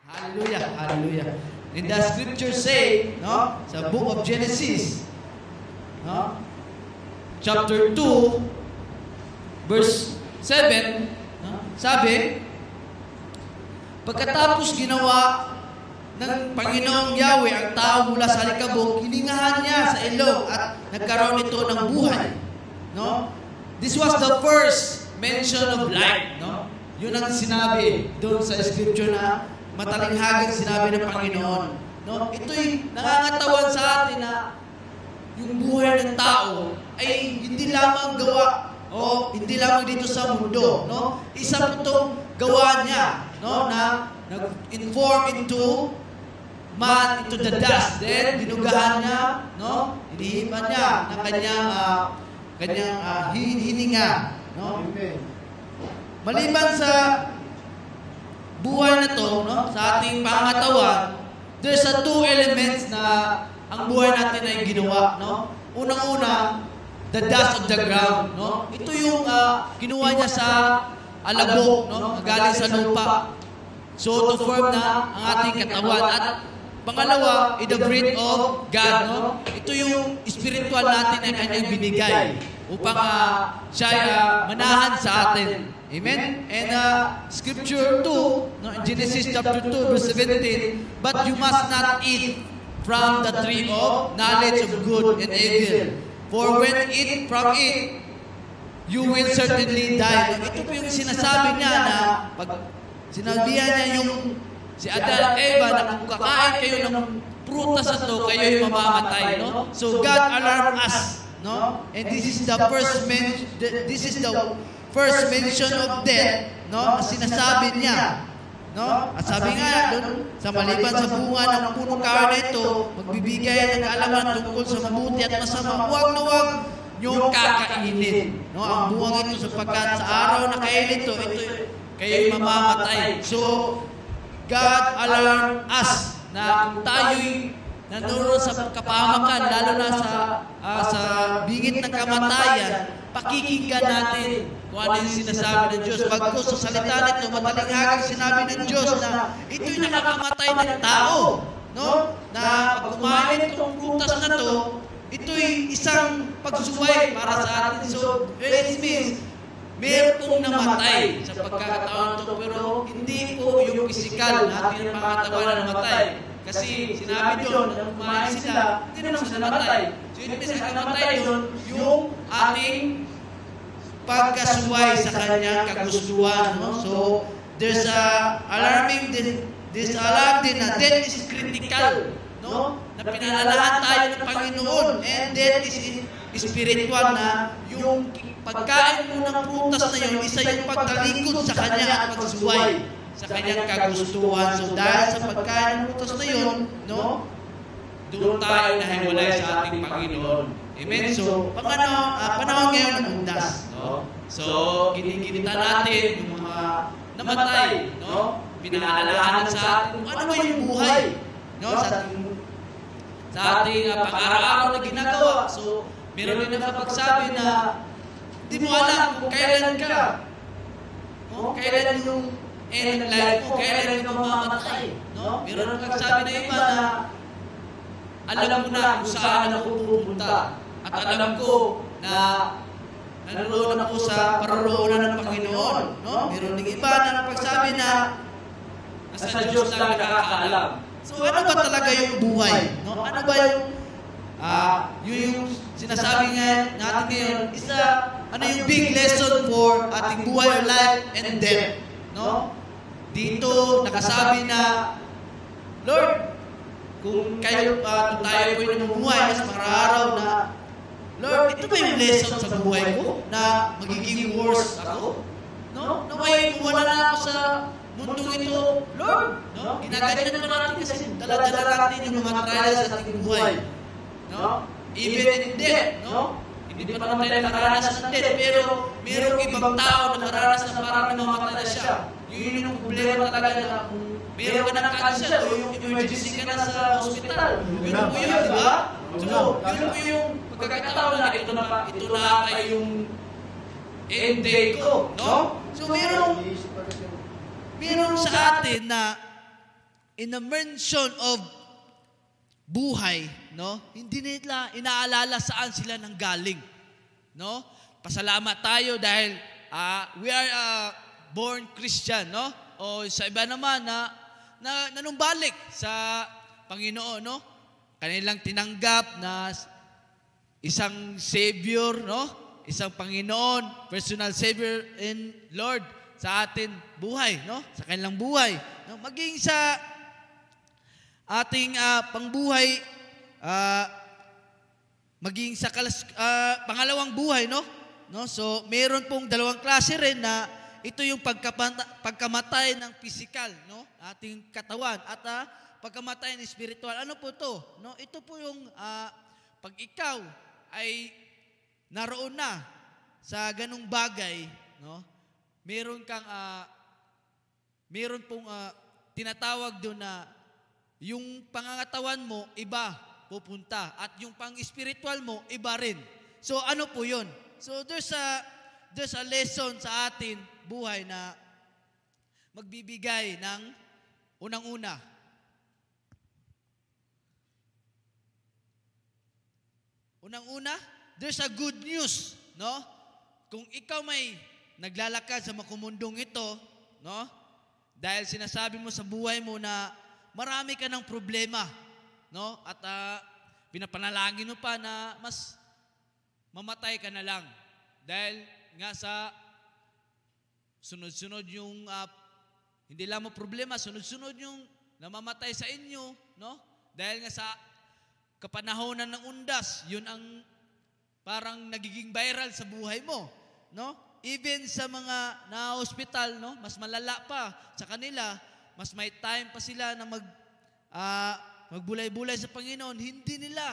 Hallelujah, hallelujah. In the scripture say, no, sa book of Genesis, no, chapter 2, verse 7, no, sabi, pagkatapos ginawa ng Panginoong Yahweh ang tao mula sa alikabok, hiningahan niya sa ilog at nagkaroon ito ng buhay. No? This was the first mention of life. No? Yun ang sinabi doon sa scripture na matalinghagang sinabi ng Panginoon. No? Ito'y nangangatawan sa atin na yung buhay ng tao ay hindi lamang gawa o hindi lamang dito sa mundo. No? Isa po itong gawa niya, no, na nag-inform into man, into the dust. Then, dinugahan niya, no, inihipan niya ng kanyang hininga. No? Maliban sa buhay na to, no, sa ating pangatawan, there's two elements na ang buhay natin ay ginawa. No? Unang-una, the dust of the ground. No? Ito yung kinuha niya sa alabok, no? Galing sa lupa. So, to form na ang ating katawan. At pangalawa, in the breath of God. No? Ito yung spiritual natin na kanyang binigay upang siya manahan sa atin. Amen? And scripture 2, no, in Genesis chapter 2, verse 17, but you must not eat from the tree of knowledge of good and evil. For when eat from it, you will certainly die. Ito po yung sinasabi niya na pag sinabihan niya yung si Adan at Eva na kung kakain kayo ng prutas na to, kayo yung mamamatay. No? So God alarmed us. No? And this is the first mention of death, no? Sinasabi niya. No? At sabi nga doon, sa maliban sa bunga ng punong kahoy na ito, magbibigay ng kaalaman tungkol sa mabuti at masama. Huwag na huwag niyong kakainin. No? Ang buwang ito sapagkat sa araw na kainin ito kayo'y mamamatay. So, God alarmed us na kung tayo'y nandoon sa kapahamakan, lalo na sa bingit ng kamatayan, pakikinggan natin kung ano yung sinasabi ng Diyos. Bagkus sa salita nito, matalinghagang sinabi ng Diyos na ito'y nakakamatay ng tao. No? Na pag kumain itong prutas na to, ito'y isang pagsuway para sa atin. So, it means, meron pong namatay sa pagkakataon ito, pero hindi po yung physical natin ang pangatawan na namatay. Kasi sinabi doon na kumain sila, hindi naman sila namatay. So, it means ang namatay doon, yung ating pagkasuway sa kanyang kagustuhan. No? So, there's alarming this alarm din na death is critical. No? Na pinalalahan tayo ng Panginoon. And death is spiritual na yung pagkain mo ng prutas na yun, isa yung pagtalikod sa kanya at pagsuway sa kanyang kagustuhan. So, dahil sa pagkain ng prutas na yun, no? Doon tayo nahiwalay sa ating Panginoon. Amen? So, panahon ngayon ng undas. No? So, giniginita natin yung mga namatay. No? Pinaalalahanan sa atin kung ano ba yung buhay. No? Sa ating pang-araw-araw na ginagawa. So, meron din nakapagsabi na di mo alam kung kailan ka. No? Kailan yung end life mo, kailan ka mamamatay. No? Meron nakapagsabi na iba na alam ko na kung saan ako pupunta. At alam ko na naroon ako sa paroroonan ng Panginoon. No? Meron din iba na nakapagsabi na nasa Diyos lang nakakaalam. So ano ba talaga yung buhay? No? Ano ba yung sinasabi nga natin ngayon, ano yung big lesson for ating buhay or life and death? No? Dito nakasabi na, Lord, kung tayo po yung namumuhay sa mga araw na, Lord, ito ba yung lesson sa buhay ko na magiging worse ako? No? Naway, wala na ako sa mundong ito, Lord. No? Ginaganyan mo natin kasi dala-dala natin yung mga trials sa ating buhay. No? Even in death, no? Hindi pa naman tayo nakaranas ng death, pero mayroong ibang tao na nakaranas na parang namamatay na siya. Yun yung problema talaga na kung meron ka ng cancer o yung emergency ka na sa hospital. Yun po yun, di ba? So, yun po yung pagkakataon na ito na tayo yung end day ko, no? So, meron sa atin na in the mention of buhay, no? Hindi nila inaalala saan sila nanggaling, no? Pasalamat tayo dahil we are born Christian, no? O sa iba naman na nanumbalik sa Panginoon, no? Kanilang tinanggap na isang Savior, no? Isang Panginoon, personal Savior and Lord sa atin buhay, no? Sa kanilang buhay, no? Maging sa ating pangbuhay, maging sa pangalawang buhay, no? So, meron pong dalawang klase rin na ito yung pagkamatay ng physical, no? Ating katawan at pagkamatay ng spiritual. Ano po to? No? Ito po yung pag ikaw ay naroon na sa ganung bagay, no? Meron pong tinatawag doon na yung pangangatawan mo iba pupunta at yung pang-spiritual mo iba rin. So ano po 'yun? So there's a lesson sa atin buhay na magbibigay ng unang-una. Unang-una, there's a good news, no? Kung ikaw may naglalakad sa makumundong ito, no? Dahil sinasabi mo sa buhay mo na marami ka ng problema, no? At pinapanalangin mo pa na mas mamatay ka na lang. Dahil nga sa sunod-sunod yung hindi lang mo problema, sunod-sunod yung namamatay sa inyo, no? Dahil nga sa kapanahonan ng undas, yun ang parang nagiging viral sa buhay mo, no? Even sa mga na-hospital, no? Mas malala pa sa kanila, mas may time pa sila na magbulay-bulay sa Panginoon, hindi nila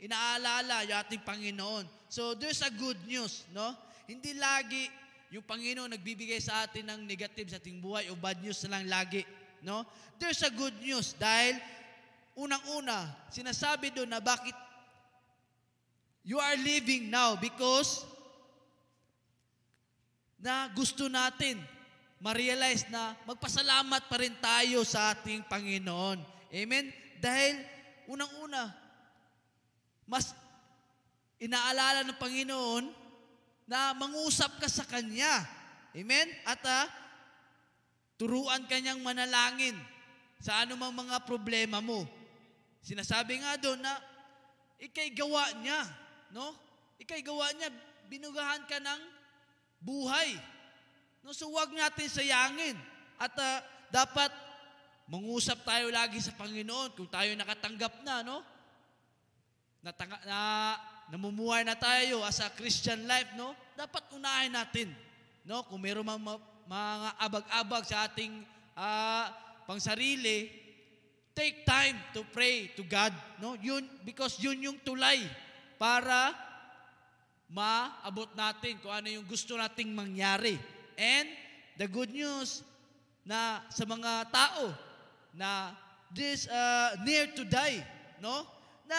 inaalala yung ating Panginoon. So there's a good news, no? Hindi lagi yung Panginoon nagbibigay sa atin ng negative sa ating buhay o bad news na lang lagi, no? There's a good news dahil unang-una, sinasabi doon na bakit you are living now because na gusto natin ma-realize na magpasalamat pa rin tayo sa ating Panginoon. Amen? Dahil unang-una, mas inaalala ng Panginoon na mangusap ka sa Kanya. Amen? At turuan Kanyang manalangin sa anumang mga problema mo. Sinasabi nga doon na ikay gawa niya, no? Ikay gawa niya, binugahan ka ng buhay. No, so huwag natin sayangin. At dapat mangusap tayo lagi sa Panginoon kung tayo nakatanggap na, no? Namumuhay na tayo as a Christian life, no? Dapat unahin natin, no? Kung mayroong mga abag-abag sa ating pangsarili, take time to pray to God, no? Because yun yung tulay para maabot natin kung ano yung gusto nating mangyari. And the good news na sa mga tao na this near to die, no? Na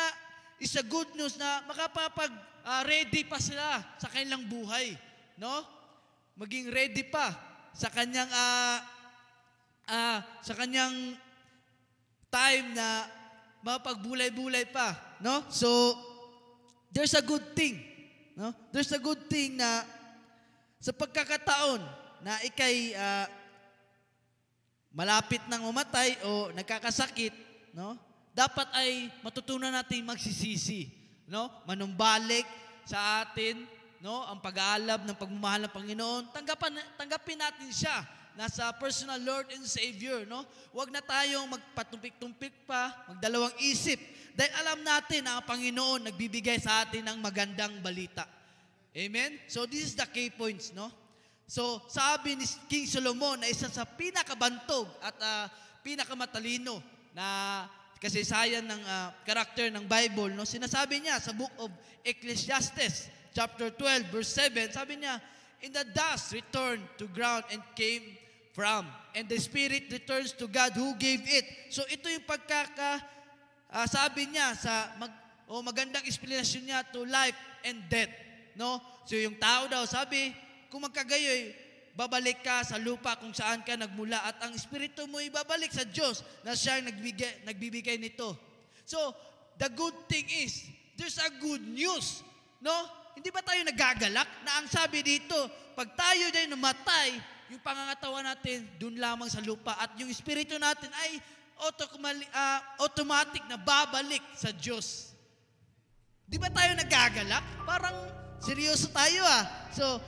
is a good news na makapapag-ready pa sila sa kanilang buhay, no? Maging ready pa sa kanyang time na mapagbulay-bulay pa, no? So there's a good thing, no? There's a good thing na sa pagkakataon na ikay malapit nang mamatay o nagkakasakit, no? Dapat ay matutunan natin magsisisi, no? Manumbalik sa atin, no? Ang pag-aalab ng pagmamahal ng Panginoon. Tanggapin natin siya nasa personal Lord and Savior, no? Huwag na tayong magpatumpik-tumpik pa, magdalawang isip. Dahil alam natin na ang Panginoon nagbibigay sa atin ng magandang balita. Amen? So this is the key points, no? So sabi ni King Solomon na isa sa pinakabantog at pinakamatalino na kasaysayan ng karakter ng Bible, no? Sinasabi niya sa book of Ecclesiastes, chapter 12, verse 7, sabi niya, "In the dust return to ground and came from, and the spirit returns to God who gave it." So ito yung sabi niya sa magandang explanation niya to life and death, no? So yung tao daw, sabi, kung magkagayoy, babalik ka sa lupa kung saan ka nagmula at ang espiritu mo ibabalik sa Diyos na siya ang nagbibigay nito. So, the good thing is, there's a good news. No? Hindi ba tayo nagagalak na ang sabi dito, pag tayo din namatay, yung pangangatawan natin dun lamang sa lupa at yung espiritu natin ay automatic na babalik sa Diyos. Di ba tayo nagagalak? Parang seryoso tayo So,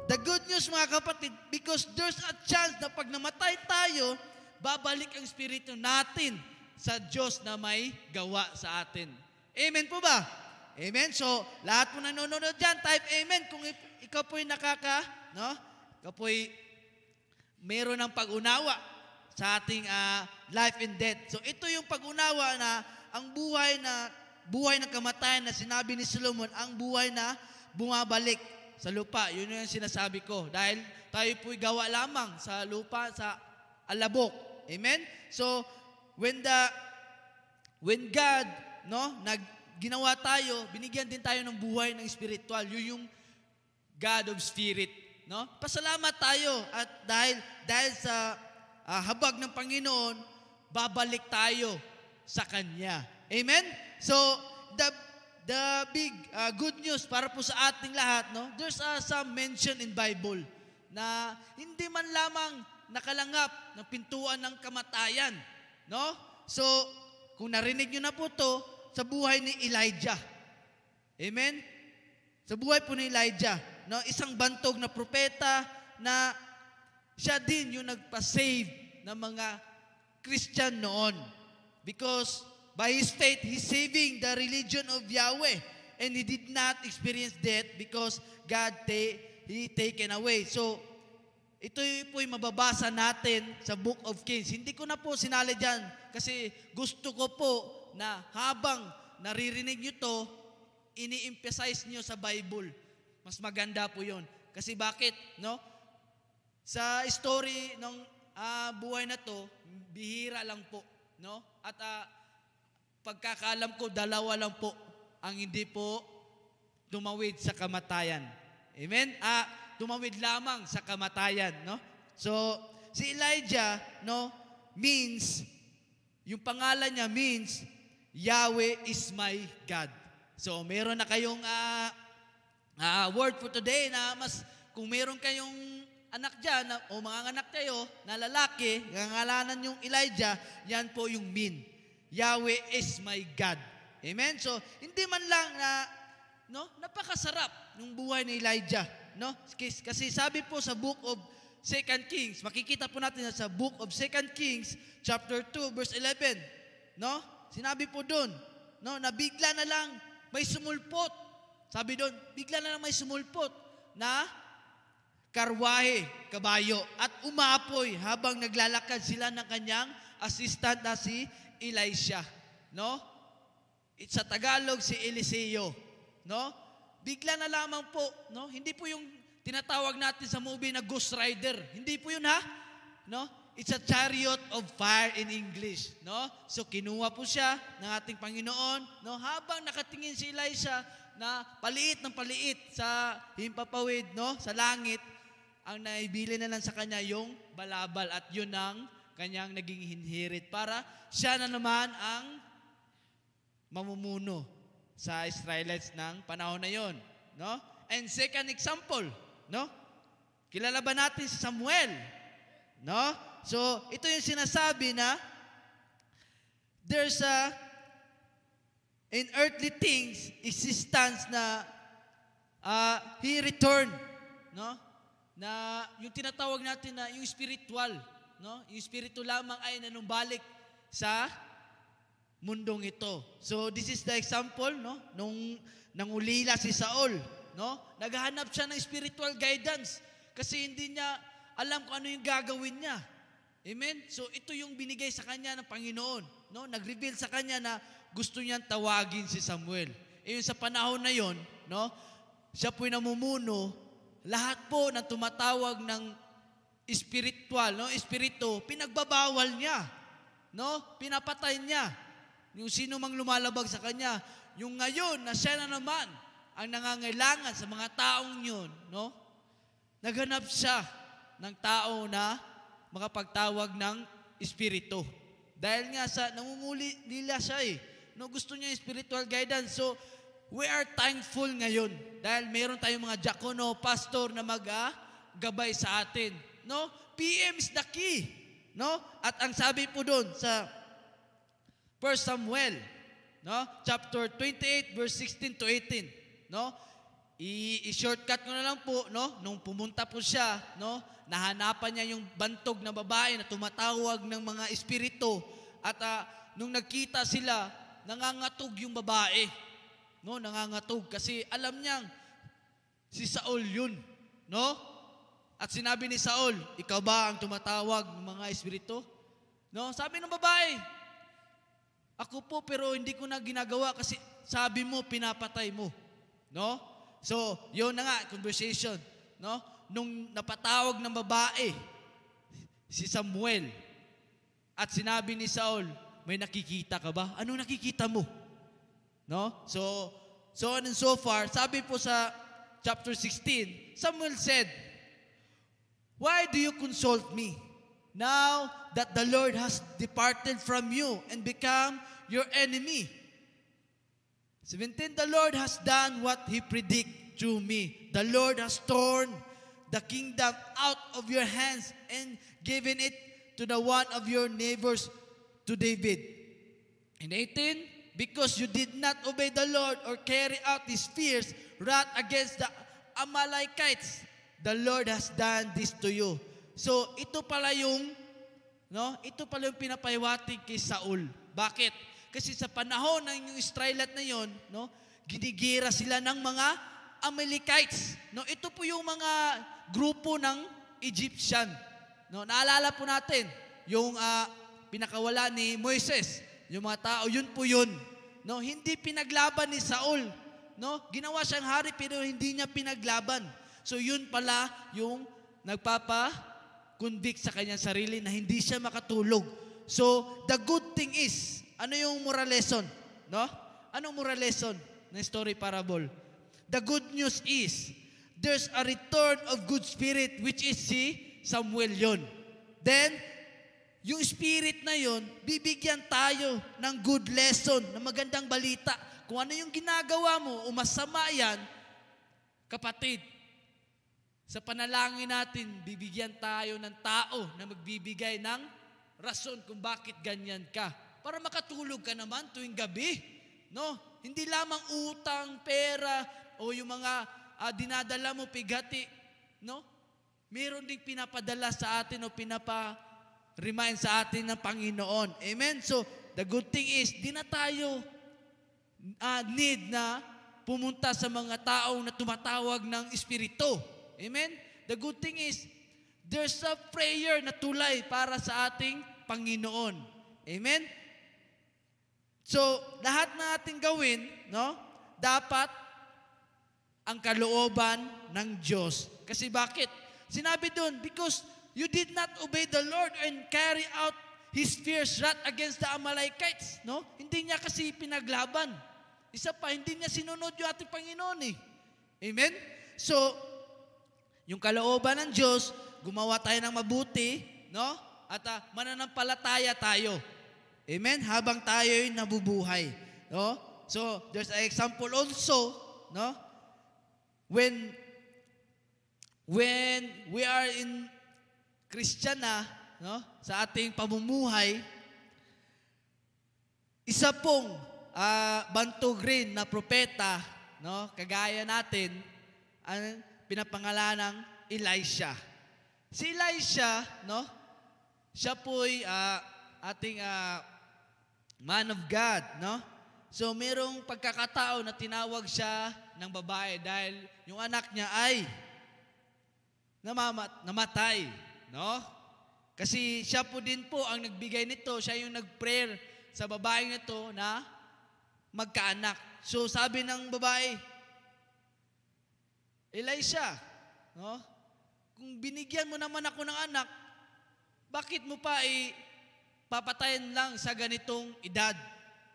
the good news mga kapatid, because there's a chance na pag namatay tayo, babalik ang espiritu natin sa Diyos na may gawa sa atin. Amen po ba? Amen? So, lahat po nanonood dyan, type amen kung ikaw po'y ikaw po'y meron ng pag-unawa sa ating life and death. So, ito yung pag-unawa na ang buhay ng kamatayan na sinabi ni Solomon, ang buhay na bumabalik sa lupa. Yun yung sinasabi ko. Dahil tayo po'y gawa lamang sa lupa, sa alabok. Amen? So, when God, ginawa tayo, binigyan din tayo ng buhay ng spiritual. Yun yung God of Spirit. No? Pasalamat tayo at dahil sa habag ng Panginoon, babalik tayo sa Kanya. Amen? So, the big good news para po sa ating lahat, there's some mention in Bible na hindi man lamang nakalangap ng pintuan ng kamatayan. No? So, kung narinig nyo na po to, sa buhay ni Elijah. Amen? Sa buhay po ni Elijah. No? Isang bantog na propeta na siya din yung nagpa-save ng mga Christian noon. Because by his faith, he's saving the religion of Yahweh. And he did not experience death because God he taken away. So, ito po yung mababasa natin sa Book of Kings. Hindi ko na po sinali dyan kasi gusto ko po na habang naririnig nyo to, ini-emphasize nyo sa Bible. Mas maganda po yun. Kasi bakit? No? Sa story ng buhay na to, bihira lang po. No? At pagkakaalam ko, 2 lang po ang hindi po tumawid sa kamatayan. Amen? Tumawid lamang sa kamatayan. No? So, si Elijah, means, yung pangalan niya means, Yahweh is my God. So, meron na kayong word for today na kung meron kayong anak dyan, o mga anak kayo na lalaki, ngangalanan yung Elijah, yan po yung mean. Yahweh is my God. Amen? So, hindi man lang napakasarap ng buhay ni Elijah. No? Kasi sabi po sa Book of 2 Kings, makikita po natin sa Book of 2 Kings, chapter 2, verse 11. No? Sinabi po doon, na bigla na lang may sumulpot. Sabi doon, bigla na lang may sumulpot na karwahe, kabayo, at umapoy habang naglalakad sila ng kanyang assistant na si Elisha. No? Sa Tagalog, si Eliseo. No? Bigla na lamang po, hindi po yung tinatawag natin sa movie na Ghost Rider. Hindi po yun, No? It's a chariot of fire in English, no? So kinuha po siya ng ating Panginoon, habang nakatingin si Elisha na paliit ng paliit sa himpapawid, sa langit, ang naibili na lang sa kanya yung balabal at yun ang kanyang naging hinhirit para siya na naman ang mamumuno sa Israelites ng panahon na yon, no? And second example, kilala ba natin si Samuel? No? So, ito yung sinasabi na there's in earthly things existence na he returned, na yung tinatawag natin na yung spiritual, yung spiritual lamang ay nanumbalik sa mundong ito. So, this is the example, nung nangulila si Saul, naghahanap siya ng spiritual guidance kasi hindi niya alam kung ano yung gagawin niya. Amen? So, ito yung binigay sa kanya ng Panginoon. Nag-reveal sa kanya na gusto niyang tawagin si Samuel. Yung sa panahon na yon, siya po'y namumuno, lahat po na tumatawag ng spiritual, espiritu, pinagbabawal niya. Pinapatay niya. Yung sino mang lumalabag sa kanya. Yung ngayon, na siya na naman ang nangangailangan sa mga taong yun, naghanap siya ng tao na makapagtawag ng espiritu. Dahil nga sa namumuli nila siya no, gusto niya spiritual guidance. So, we are thankful ngayon dahil meron tayong mga diakono, pastor na gabay sa atin. No? PM is the key. No? At ang sabi po doon sa 1 Samuel, no? Chapter 28 verse 16 to 18, no? I-shortcut ko na lang po, no? Nung pumunta po siya, no? Nahanapan niya yung bantog na babae na tumatawag ng mga espiritu at nung nagkita sila, nangangatog yung babae. No, nangangatog kasi alam niyang si Saul yun, no? At sinabi ni Saul, ikaw ba ang tumatawag ng mga espiritu? No, sabi ng babae, ako po pero hindi ko na ginagawa kasi sabi mo pinapatay mo. No? So, yun na nga conversation, no? Nung napatawag ng babae si Samuel at sinabi ni Saul, may nakikita ka ba? Ano nakikita mo? No? So on and so far, sabi po sa chapter 16, Samuel said, why do you consult me? Now that the Lord has departed from you and become your enemy. 17, the Lord has done what He predicted through me. The Lord has torn the kingdom out of your hands and given it to the one of your neighbors, to David. And 18, because you did not obey the Lord or carry out His fierce wrath against the Amalekites, the Lord has done this to you. So, ito pala yung pinapahiwatig kay Saul. Bakit? Kasi sa panahon ng yung Israelite na yon, no, ginigira sila ng mga Amalekites. No, ito po yung mga grupo ng Egyptian. No, naalala po natin yung pinakawala ni Moises, yung mga tao, yun po yun. No, hindi pinaglaban ni Saul. No, ginawa siyang hari pero hindi niya pinaglaban. So yun pala yung nagpapa-convict sa kanyang sarili na hindi siya makatulog. So the good thing is, ano yung moral lesson? No? Anong moral lesson ng story parable? The good news is, there's a return of good spirit, which is si Samuel yon. Then, yung spirit na yon, bibigyan tayo ng good lesson, ng magandang balita. Kung ano yung ginagawa mo, o masama yan, kapatid, sa panalangin natin, bibigyan tayo ng tao na magbibigay ng rason kung bakit ganyan ka. Para makatulog ka naman tuwing gabi. No? Hindi lamang utang, pera, o yung mga dinadala mo, pigati. No? Meron ding pinapadala sa atin o pinapa-remind sa atin ng Panginoon. Amen? So, the good thing is, di na tayo need na pumunta sa mga taong na tumatawag ng espiritu. Amen? The good thing is, there's a prayer na tulay para sa ating Panginoon. Amen? So, lahat na natin gawin, no, dapat ang kalooban ng Diyos. Kasi bakit? Sinabi doon, because you did not obey the Lord and carry out His fierce wrath against the Amalekites. No? Hindi niya kasi pinaglaban. Isa pa, hindi niya sinunod yung ating Panginoon eh. Amen? So, yung kalooban ng Diyos, gumawa tayo ng mabuti, no? At mananampalataya tayo. Amen? Habang tayo'y nabubuhay. No? So, there's an example also, no? When we are in Christian na, no? Sa ating pamumuhay, isa pong bantog rin na propeta, no? Kagaya natin, ang pinapangalan ng Elisha. Si Elisha, no? Siya po'y ating man of God, no? So, merong pagkakatao na tinawag siya ng babae dahil yung anak niya ay namatay, no? Kasi siya po din po ang nagbigay nito, siya yung nag-prayer sa babaeng nito na magkaanak. So, sabi ng babae, Elisha, no? Kung binigyan mo naman ako ng anak, bakit mo pa papatayin lang sa ganitong edad?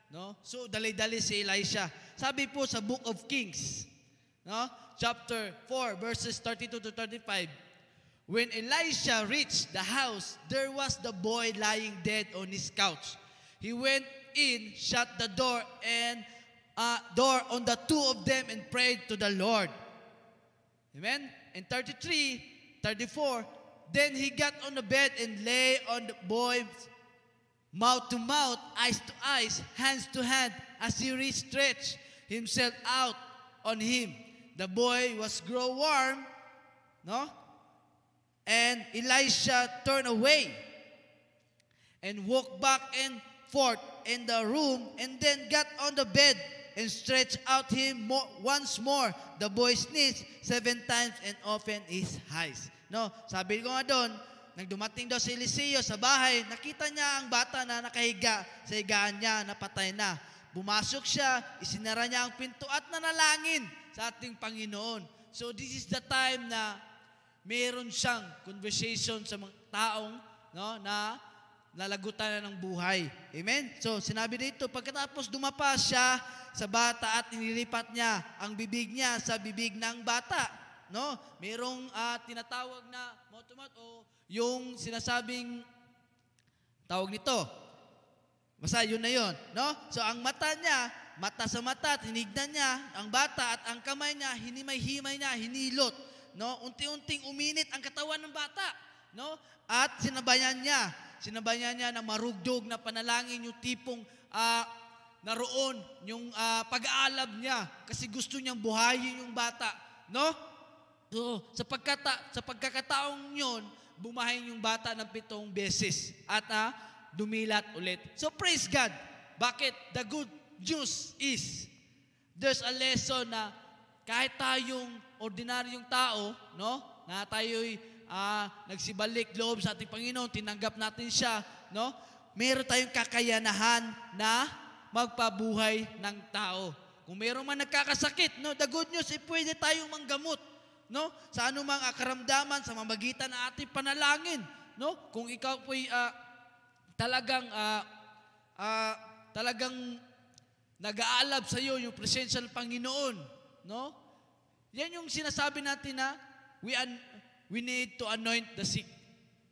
No? So, dali-dali si Elisha. Sabi po sa Book of Kings, no? Chapter 4, verses 32 to 35, When Elisha reached the house, there was the boy lying dead on his couch. He went in, shut the door on the two of them and prayed to the Lord. Amen? And 34, then he got on the bed and lay on the boy's mouth to mouth, eyes to eyes, hands to hand, as he stretched himself out on him. The boy was grow warm, no? And Elisha turned away and walked back and forth in the room, and then got on the bed and stretched out him once more. The boy sneezed 7 times and opened his eyes. No, sabi ko nga doon, nang dumating daw si Eliseo sa bahay, nakita niya ang bata na nakahiga sa higaan niya, napatay na. Bumasok siya, isinara niya ang pinto at nanalangin sa ating Panginoon. So this is the time na meron siyang conversation sa mga taong na lalagutan na ng buhay. Amen? So sinabi dito, pagkatapos dumapa siya sa bata at inilipat niya ang bibig niya sa bibig ng bata. No? Merong tinatawag na mouth-to-mouth o yung sinasabing tawag nito. Basta yun na yun. No? So ang mata niya, mata sa mata, tinignan niya ang bata at ang kamay niya, hinimay-himay niya, hinilot. No? Unti-unting uminit ang katawan ng bata. No? At sinabayan niya na marugdog na panalangin, yung tipong naroon yung pag-aalab niya kasi gusto niyang buhayin yung bata. No? So, sa pagkakataong yun, bumahayin yung bata ng 7 beses at dumilat ulit. So praise God. Bakit? The good news is there's a lesson na kahit tayong ordinaryong tao, no? Na tayo'y nagsibalik loob sa ating Panginoon, tinanggap natin siya, no? Meron tayong kakayanahan na magpabuhay ng tao. Kung meron man nagkakasakit, no? The good news, pwede tayong manggamot, no? Sa anumang karamdaman sa mamagitan ng ating panalangin, no? Kung ikaw po'y talagang nag-aalab sa iyo yung presensya ng Panginoon, no? Yan yung sinasabi natin na we need to anoint the sick,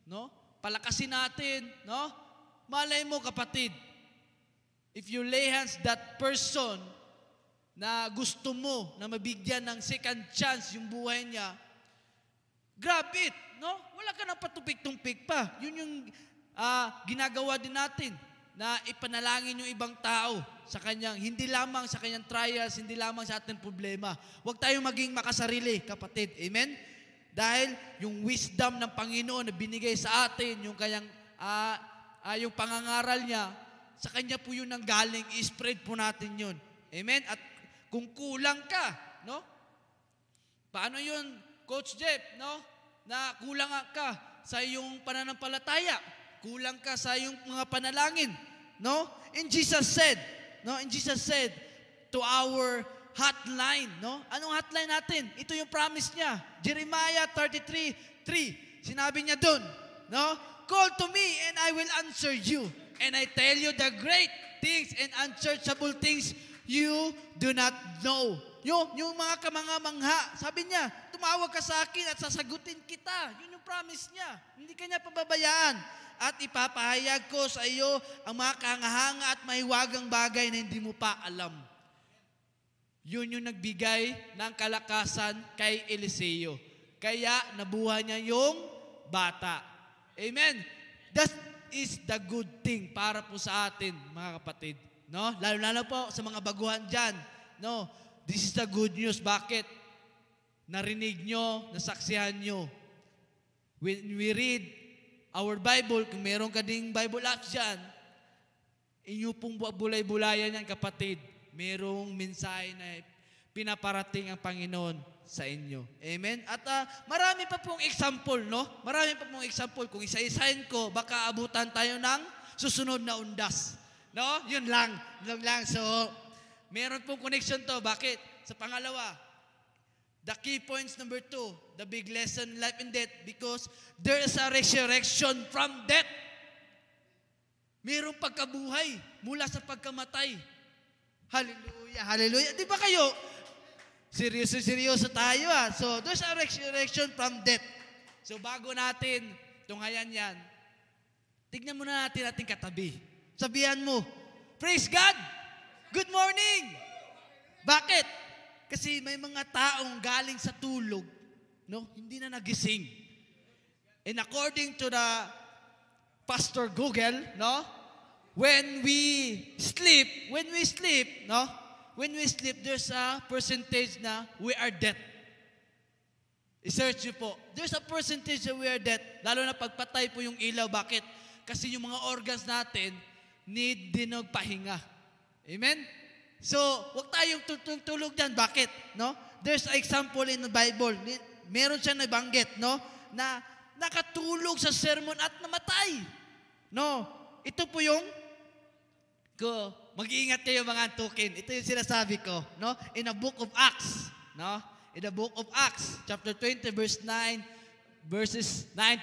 no? Palakasin natin, no? Malay mo kapatid, if you lay hands that person na gusto mo na mabigyan ng second chance yung buhay niya, grab it, no? Wala ka nang patupik-tumpik pa. Yun yung ginagawa din natin na ipanalangin yung ibang tao sa kanyang, hindi lamang sa kanyang trials, hindi lamang sa ating problema. Huwag tayong maging makasarili, kapatid. Amen? Dahil yung wisdom ng Panginoon na binigay sa atin, yung kanyang, yung pangangaral niya, sa kanya po yun ang galing, i-spread po natin yun. Amen? At kung kulang ka, no? Paano yun, Coach Jeff, no? Na kulang ka sa iyong pananampalataya, kulang ka sa iyong mga panalangin, no? And Jesus said to our hotline, no? Anong hotline natin? Ito yung promise niya. Jeremiah 33:3. Sinabi niya doon, no? Call to me and I will answer you. And I tell you the great things and unsearchable things you do not know. Yung mga kamanga-mangha, sabi niya, tumawag ka sa akin at sasagutin kita. Yun yung promise niya. Hindi ka niya pababayaan. At ipapahayag ko sa iyo ang mga kahanga at mahiwagang bagay na hindi mo pa alam. Yun yung nagbigay ng kalakasan kay Eliseo. Kaya nabuhay niya yung bata. Amen. That is the good thing para po sa atin, mga kapatid. No? Lalo po sa mga baguhan dyan. No? This is the good news. Bakit? Narinig nyo, nasaksihan nyo. When we read our Bible, kung meron ka ding Bible apps dyan, inyo pong bulay-bulayan yan, kapatid. Merong mensahe na pinaparating ang Panginoon sa inyo. Amen? At marami pa pong example, no? Marami pa pong example. Kung isa-isahin ko, baka abutan tayo ng susunod na undas. No? Yun lang. So, meron pong connection to. Bakit? Sa pangalawa, the key points number 2, the big lesson in life and death, because there is a resurrection from death. Mayroong pagkabuhay mula sa pagkamatay. Hallelujah, hallelujah. Di ba kayo? Seryoso tayo . So, there's a resurrection from death. So bago natin tunghayan yan, tignan muna natin ating katabi. Sabihan mo, praise God! Good morning! Bakit? Kasi may mga taong galing sa tulog, no? Hindi na nagising. And according to the Pastor Google, no? When we sleep, no? When we sleep, there's a percentage na we are dead. I-search nyo po. There's a percentage na we are dead. Lalo na pagpatay po yung ilaw. Bakit? Kasi yung mga organs natin need din magpahinga. Amen? So, huwag tayong tulog dyan. Bakit? No? There's an example in the Bible. Meron siyang nabanggit, no? Na nakatulog sa sermon at namatay. No? Ito po yung mag-iingat kayo mga antukin. Ito yung sinasabi ko, no? In the book of Acts, no? In the book of Acts, chapter 20, verses 9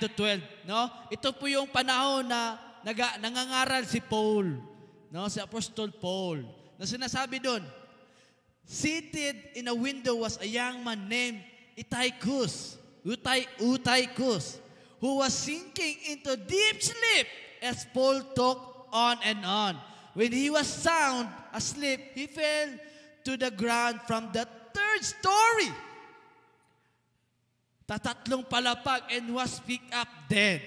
to 12, no? Ito po yung panahon na nangangaral si Paul, no? Si Apostle Paul. Na sinasabi doon, seated in a window was a young man named Eutychus, who was sinking into deep sleep as Paul talked on and on. When he was sound asleep, he fell to the ground from the third story. Tatlong palapag and was picked up dead.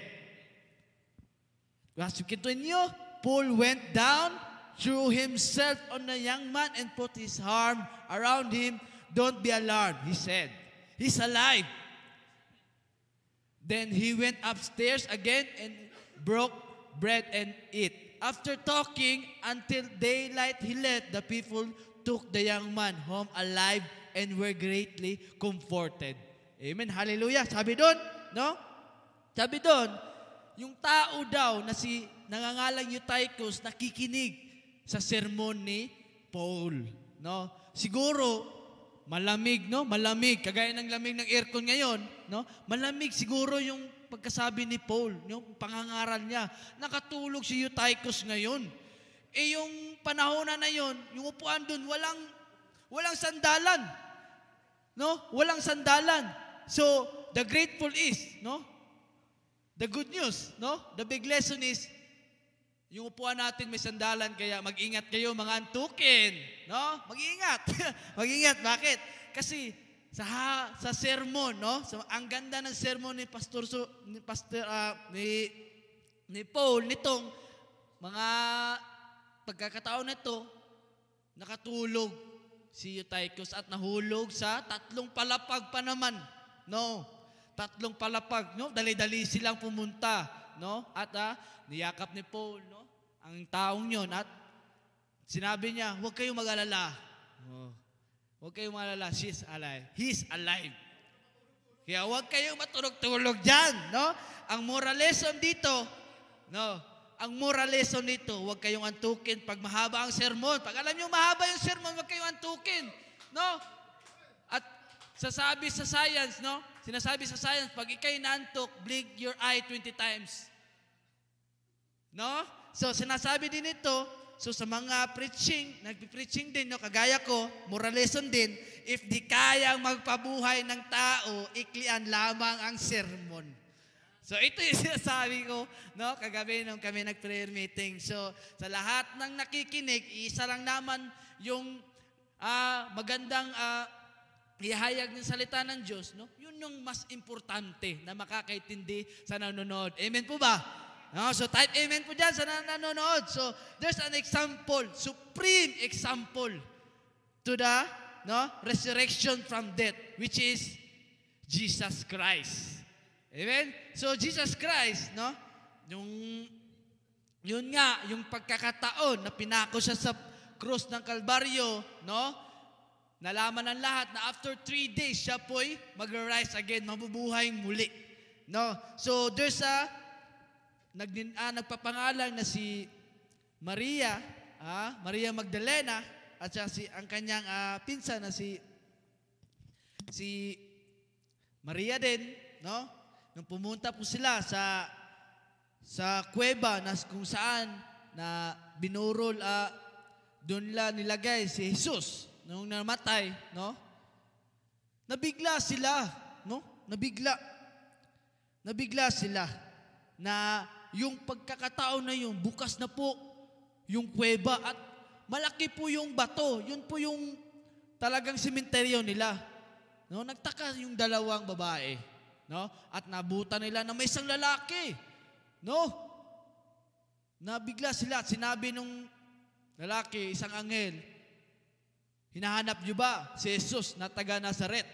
As we continue, Paul went down, threw himself on the young man and put his arm around him. Don't be alarmed, he said. He's alive. Then he went upstairs again and broke bread and ate. After talking until daylight, he left. The people took the young man home alive and were greatly comforted. Amen. Hallelujah. Sabi doon, no? Sabi doon, yung tao daw na si nangangalang Eutychus nakikinig sa sermon ni Paul, no? Siguro malamig, no? Malamig, kagaya ng lamig ng aircon ngayon, no? Malamig siguro yung pagkasabi ni Paul, yung pangangaral niya. Nakatulog si Eutychus ngayon. Eh yung panahon na yon, yung upuan doon, walang sandalan. No? Walang sandalan. So, the grateful is, no? The good news, no? The big lesson is, yung upuan natin may sandalan, kaya mag-ingat kayo mga antukin. No? Mag-ingat. Mag-ingat. Bakit? Kasi, sa sermon, no? So, ang ganda ng sermon ni ni Paul nitong mga pagkakataon nito, nakatulog si Eutychus at nahulog sa 3 palapag pa naman. No? 3 palapag, no? Dali-dali silang pumunta, no? At niyakap ni Paul, no? Ang taong 'yon at sinabi niya, "Huwag kayong mag-alala." Oh. Huwag kayong malala, she's alive. He's alive. Kaya huwag kayong matulog-tulog dyan, no? Ang moral lesson dito, no? Ang moral lesson dito, huwag kayong antukin pag mahaba ang sermon. Pag alam nyo mahaba yung sermon, huwag kayong antukin, no? At sinasabi sa science, pag ikay naantok, blink your eye 20 times. No? So, sinasabi din ito, so sa mga nagpi-preaching din, no, kagaya ko, moral lesson din, if di kayang magpabuhay ng tao, iklian lamang ang sermon. So ito yung sinasabi ko, no, kagabi nung kami nag-prayer meeting. So sa lahat ng nakikinig, isa lang naman yung magandang ihayag ng salita ng Diyos, no? Yun yung mas importante na makakaintindi sa nanonood. Amen po ba? No, so type amen po dyan sa nanonood. So there's an example, supreme example to the resurrection from death, which is Jesus Christ. Amen? So Jesus Christ, no? Yun nga, yung pagkakataon na pinako siya sa krus ng Kalbaryo, no? Nalaman ng lahat na after 3 days siya po'y mag-rise again, mabubuhay muli. No? So there's nagpapangalan na si Maria, Maria Magdalena, at ang kanyang pinsan na si Maria din, no? Nung pumunta po sila sa kuweba na kung saan na binurol, doon lang nilagay si Jesus nung namatay, no? Nabigla sila, no? Nabigla. nabigla sila na yung pagkakataon na yun, bukas na po yung kuweba at malaki po yung bato. Yun po yung talagang sementeryo nila. No? Nagtaka yung dalawang babae. No? At nabutan nila na may isang lalaki. No? Nabigla sila at sinabi nung lalaki, isang anghel, hinahanap niyo ba si Jesus na taga Nazaret?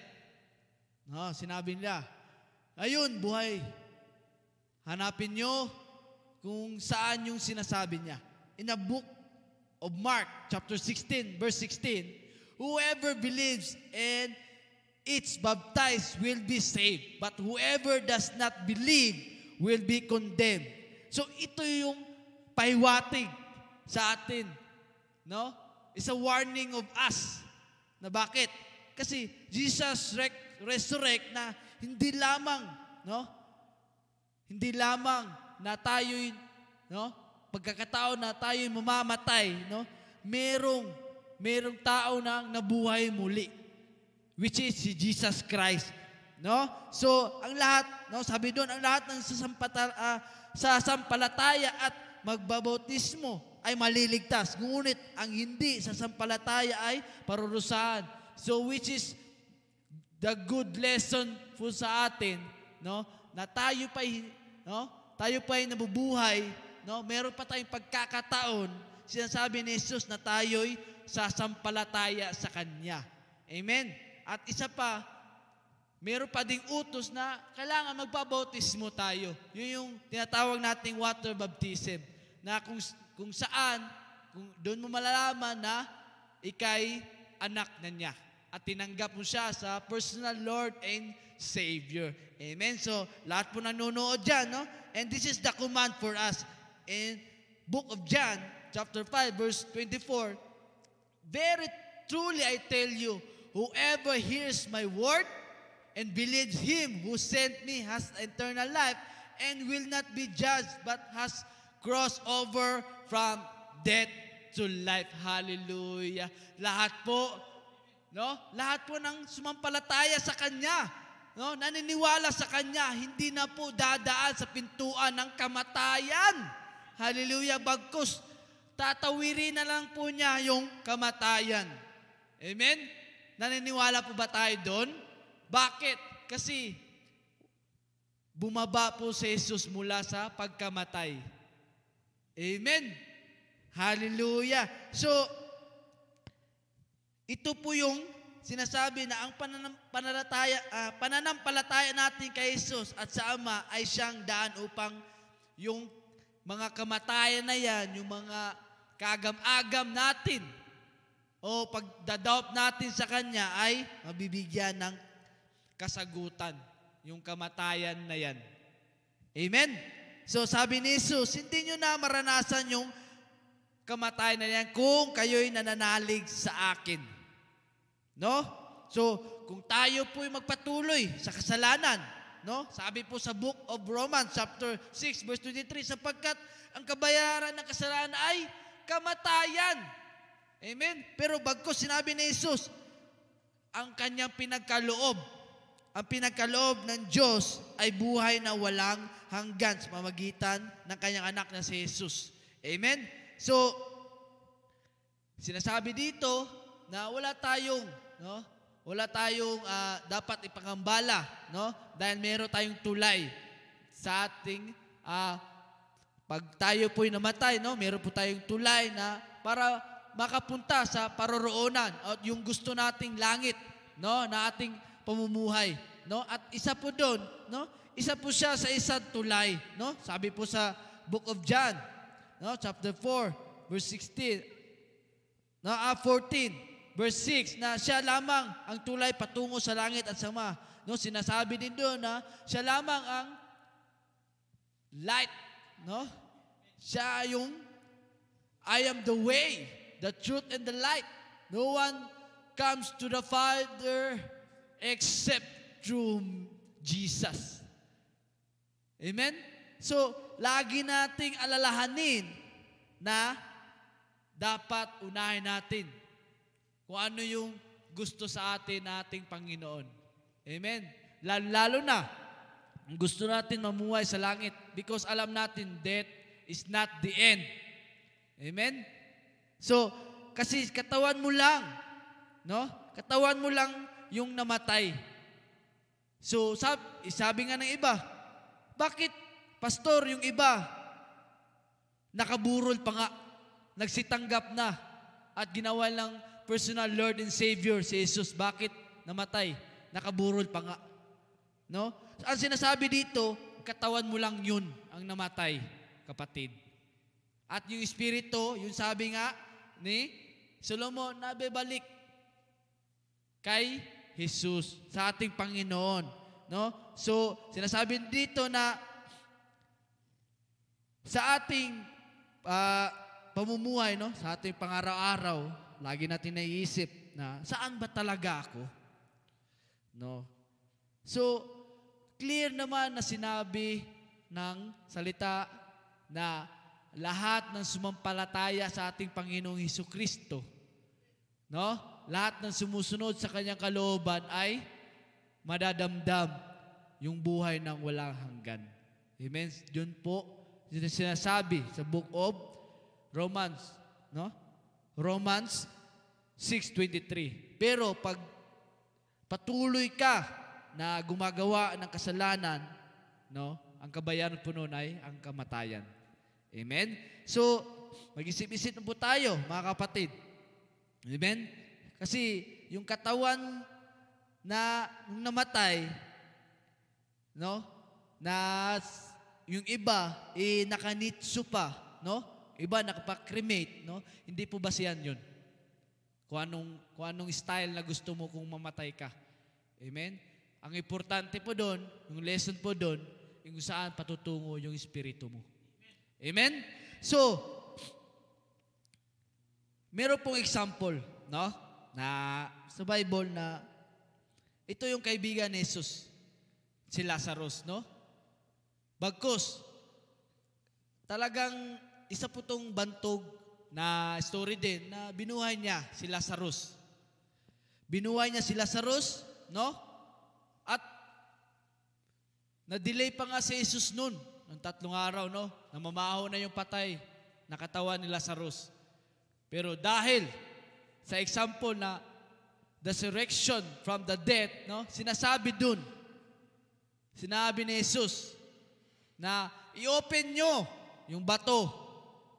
No? Sinabi nila, ayun, buhay. Hanapin niyo kung saan yung sinasabi niya. In the book of Mark, chapter 16, verse 16, whoever believes and is baptized will be saved, but whoever does not believe will be condemned. So ito yung pahiwatig sa atin, no? It's a warning of us. Na bakit? Kasi Jesus resurrect na hindi lamang, no? Hindi lamang na tayo'y, no? Pagkakataon na tayo'y mamamatay, no? Merong tao na nabuhay muli, which is si Jesus Christ, no? So, ang lahat, no, sabi doon, ang lahat ng sasampalataya at magbabautismo ay maliligtas. Ngunit ang hindi sasampalataya ay parurusahan. So, which is the good lesson po sa atin, no? Na tayo pa'y nabubuhay, no? Meron pa tayong pagkakataon, sinasabi ni Jesus na tayo'y sasampalataya sa Kanya. Amen? At isa pa, meron pa ding utos na kailangan magbabautismo tayo. Yun yung tinatawag nating water baptism. Na kung saan, doon mo malalaman na ikay anak na niya. At tinanggap mo siya sa personal Lord and Savior. Amen? So, lahat po nanonood dyan, no? And this is the command for us. In book of John, chapter 5, verse 24, very truly I tell you, whoever hears my word and believes Him who sent me has eternal life and will not be judged but has crossed over from death to life. Hallelujah. Lahat po, no? Lahat po ng sumampalataya sa Kanya, no? Naniniwala sa Kanya, hindi na po dadaan sa pintuan ng kamatayan. Hallelujah. Bagkus, tatawirin na lang po niya yung kamatayan. Amen? Naniniwala po ba tayo doon? Bakit? Kasi bumaba po si Jesus mula sa pagkamatay. Amen? Hallelujah. So, ito po yung sinasabi na ang pananampalataya natin kay Jesus at sa Ama ay siyang daan upang yung mga kamatayan na yan, yung mga kagam-agam natin o pagdadaup natin sa Kanya ay mabibigyan ng kasagutan, yung kamatayan na yan. Amen? So sabi ni Jesus, hindi nyo na maranasan yung kamatayan na yan kung kayo'y nananalig sa akin. No? So, kung tayo po'y magpatuloy sa kasalanan, no? Sabi po sa book of Romans, chapter 6, verse 23, sapagkat ang kabayaran ng kasalanan ay kamatayan. Amen? Pero bagkus sinabi ni Jesus, ang kanyang pinagkaloob ng Diyos ay buhay na walang hanggan sa pamamagitan ng kanyang anak na si Jesus. Amen? So, sinasabi dito na wala tayong dapat ipangambala, no? Dahil meron tayong tulay sa ating pag tayo po'y namatay, no? Meron po tayong tulay na para makapunta sa paroroonan at yung gusto nating langit, no? Na ating pamumuhay, no? At isa po doon, no? Isa po siya sa isang tulay, no? Sabi po sa book of John, no? Chapter 4, verse 16, no? 14, verse 6, na siya lamang ang tulay patungo sa langit at sa Ama. No, sinasabi din doon na siya lamang ang light, no? Siya yung I am the way, the truth and the light. No one comes to the Father except through Jesus. Amen? So, lagi nating alalahanin na dapat unahin natin kung ano yung gusto sa atin nating Panginoon. Amen? Lalo na, Gusto natin mamuhay sa langit because alam natin death is not the end. Amen? So, kasi katawan mo lang, no? Katawan mo lang yung namatay. So, sabi nga ng iba, bakit, pastor, yung iba, nakaburol pa nga, nagsitanggap na, at ginawa lang personal Lord and Savior si Jesus. Bakit namatay? Nakaburol pa nga. No? Ang sinasabi dito, katawan mo lang yun ang namatay, kapatid. At yung espiritu, yung sabi nga ni Solomon, nabebalik kay Jesus, sa ating Panginoon. No? So, sinasabi dito na sa ating pamumuhay, no? Sa ating pangaraw-araw, lagi natin naiisip na saan ba talaga ako? No? So, clear naman na sinabi ng salita na lahat ng sumampalataya sa ating Panginoong Hesukristo, no? Lahat ng sumusunod sa kanyang kalooban ay madadamdam yung buhay ng walang hanggan. Amen? Yun po sinasabi sa book of Romans, no? Romans 6:23. Pero pag patuloy ka na gumagawa ng kasalanan, no? Ang kabayaran po nun ay ang kamatayan. Amen? So, mag-isip-isip na po tayo, mga kapatid. Amen? Kasi yung katawan na namatay, no? Na yung iba nakanitsu pa, no? Iba nakapag-cremate, no? Hindi po basihan 'yun. Kung anong style na gusto mo kung mamatay ka. Amen? Ang importante po doon, yung lesson po doon, yung saan patutungo yung espiritu mo. Amen? So, meron pong example, no? Na sa Bible na ito yung kaibigan ni Jesus, si Lazarus, no? Bagkus, talagang isa po tong bantog na story din na binuhay niya si Lazarus. Binuhay niya si Lazarus, no? At na-delay pa nga si Jesus noon, ng 3 araw, no? Namamaho na yung patay na katawan ni Lazarus. Pero dahil sa example na the resurrection from the dead, no? Sinasabi dun, sinabi ni Jesus na i-open nyo yung bato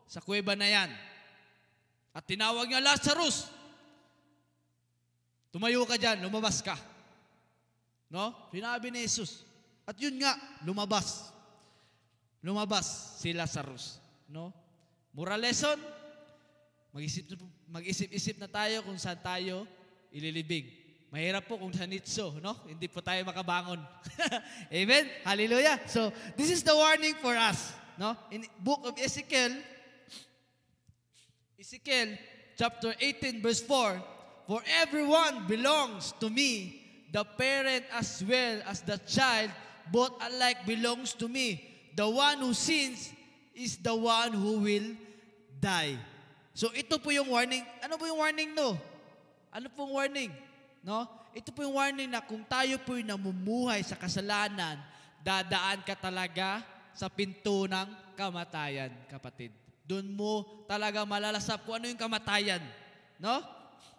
sa kuweba na yan. At tinawag niya, Lazarus, tumayo ka dyan, lumabas ka. No? Sinabi ni Jesus. At yun nga, lumabas. Lumabas si Lazarus. No? Moral lesson, mag-isip-isip na tayo kung saan tayo ililibing. Mahirap po kung sa nitso, no? Hindi po tayo makabangon. Amen? Hallelujah. So, this is the warning for us, no? In book of Ezekiel chapter 18 verse 4, for everyone belongs to me, the parent as well as the child, both alike belongs to me. The one who sins is the one who will die. So ito po yung warning. Ano po yung warning, no? Ano pong warning? No? Ito po yung warning na kung tayo po yung namumuhay sa kasalanan, dadaan ka talaga sa pinto ng kamatayan, kapatid. Doon mo talaga malalasap kung ano yung kamatayan. No?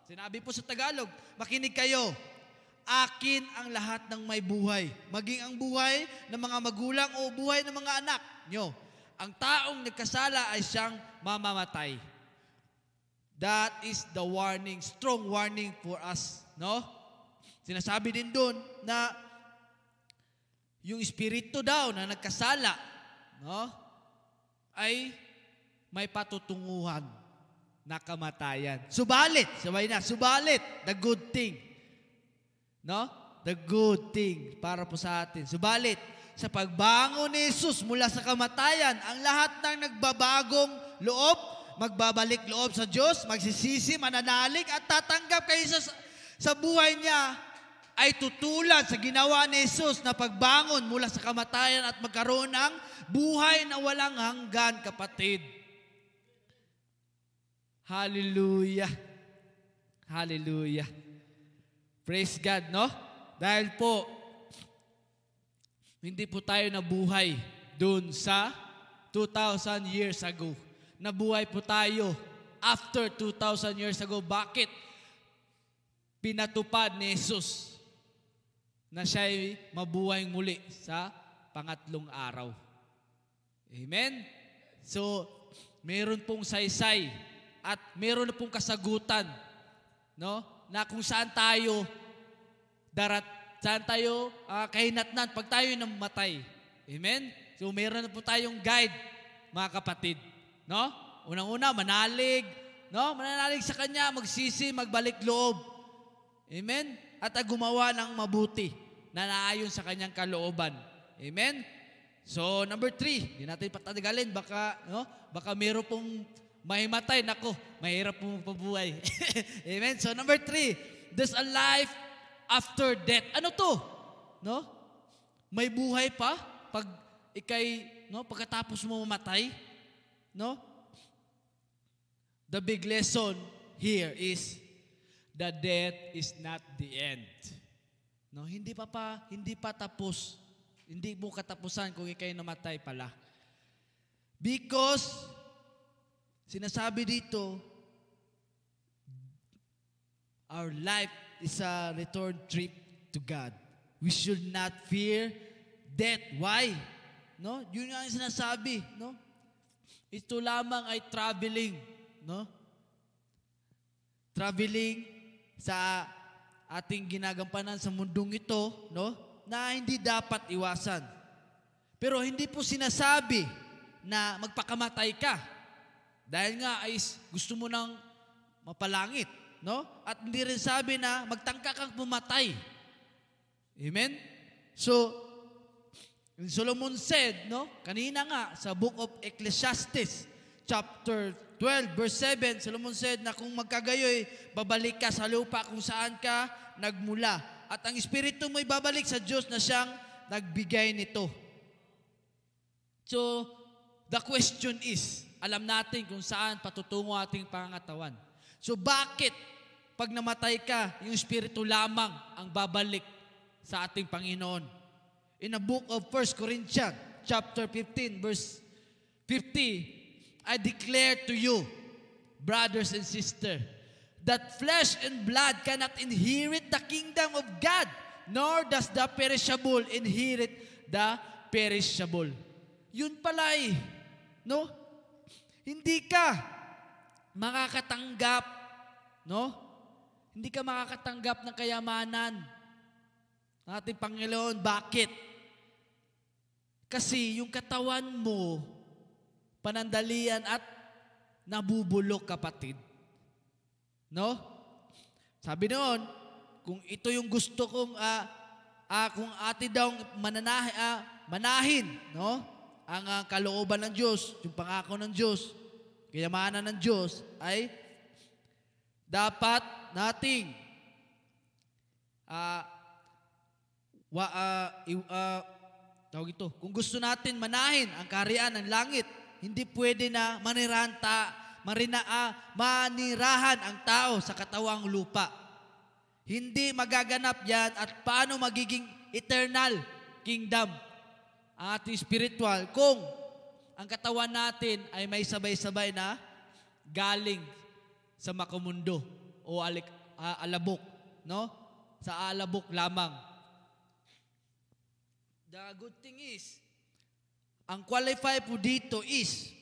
Sinabi po sa Tagalog, makinig kayo. Akin ang lahat ng may buhay. Maging ang buhay ng mga magulang o buhay ng mga anak nyo. Ang taong nagkasala ay siyang mamamatay. That is the warning, strong warning for us. No? Sinasabi din doon na yung espiritu daw na nagkasala, no? Ay may patutunguhan na kamatayan. Subalit, sabay na, subalit, the good thing. No? The good thing para po sa atin. Subalit, sa pagbangon ni Jesus mula sa kamatayan, ang lahat ng nagbabagong loob, magbabalik loob sa Diyos, magsisisi, mananalig, at tatanggap kay Jesus sa buhay niya, ay tutulad sa ginawa ni Jesus na pagbangon mula sa kamatayan at magkaroon ng buhay na walang hanggan, kapatid. Hallelujah. Hallelujah. Praise God, no? Dahil po, Hindi po tayo nabuhay dun sa 2,000 years ago. Nabuhay po tayo after 2,000 years ago. Bakit? Pinatupad ni Jesus na siya'y mabuhay muli sa pangatlong araw. Amen? So, meron pong saysay at meron na pong kasagutan, no? Na kung saan tayo kahinatnan pag tayo namatay. Amen? So, meron na po tayong guide, mga kapatid. No? Unang-una, manalig. No? Mananalig sa Kanya, magsisi, magbalik loob. Amen? At gumawa ng mabuti na naayon sa Kanyang kalooban. Amen? So, number 3, hindi natin patatagalin. Baka meron pong mahimatay. Nako, mahirap pong pabuhay. Amen? So, number 3, there's a life after death. Ano to? No? May buhay pa pag pagkatapos mo mamatay? No? The big lesson here is the death is not the end. No, hindi pa tapos. Hindi mo katapusan kung ikay namatay pala. Because sinasabi dito, our life is a return trip to God. We should not fear death. Why? No? Yun nga yung sinasabi, no? Ito lamang ay traveling, no? Traveling sa ating ginagampanan sa mundong ito, no? Na hindi dapat iwasan. Pero hindi po sinasabi na magpakamatay ka. Dahil nga ay gusto mo nang mapalangit, no? At hindi rin sabi na magtangka kang pumatay. Amen? So, Solomon said, no? Kanina nga sa book of Ecclesiastes, chapter 12, verse 7, Solomon said na kung magkagayoy, babalik ka sa lupa kung saan ka nagmula. At ang espiritu mo'y babalik sa Diyos na siyang nagbigay nito. So, the question is, alam natin kung saan patutungo ating pangangatawan. So, bakit pag namatay ka, yung espiritu lamang ang babalik sa ating Panginoon? In the book of 1 Corinthians, chapter 15, verse 50, I declare to you, brothers and sisters, that flesh and blood cannot inherit the kingdom of God, nor does the perishable inherit the perishable. Yun pala no? Hindi ka makakatanggap, no? Hindi ka makakatanggap ng kayamanan ng ating Panginoon. Bakit? Kasi yung katawan mo, panandalian at nabubulok, kapatid. No? Sabi noon, kung ito yung gusto kong, kung atin daw manahin, no? Ang kalooban ng Diyos, yung pangako ng Diyos, kayamanan ng Diyos, ay dapat nating tawag ito, kung gusto natin manahin ang kaharian ng langit, hindi pwede na manirahan ang tao sa katawang lupa. Hindi magaganap yan at paano magiging eternal kingdom ang ating spiritual kung ang katawan natin ay may sabay-sabay na galing sa makamundo o alabok, no? Sa alabok lamang. The good thing is, ang qualify po dito is,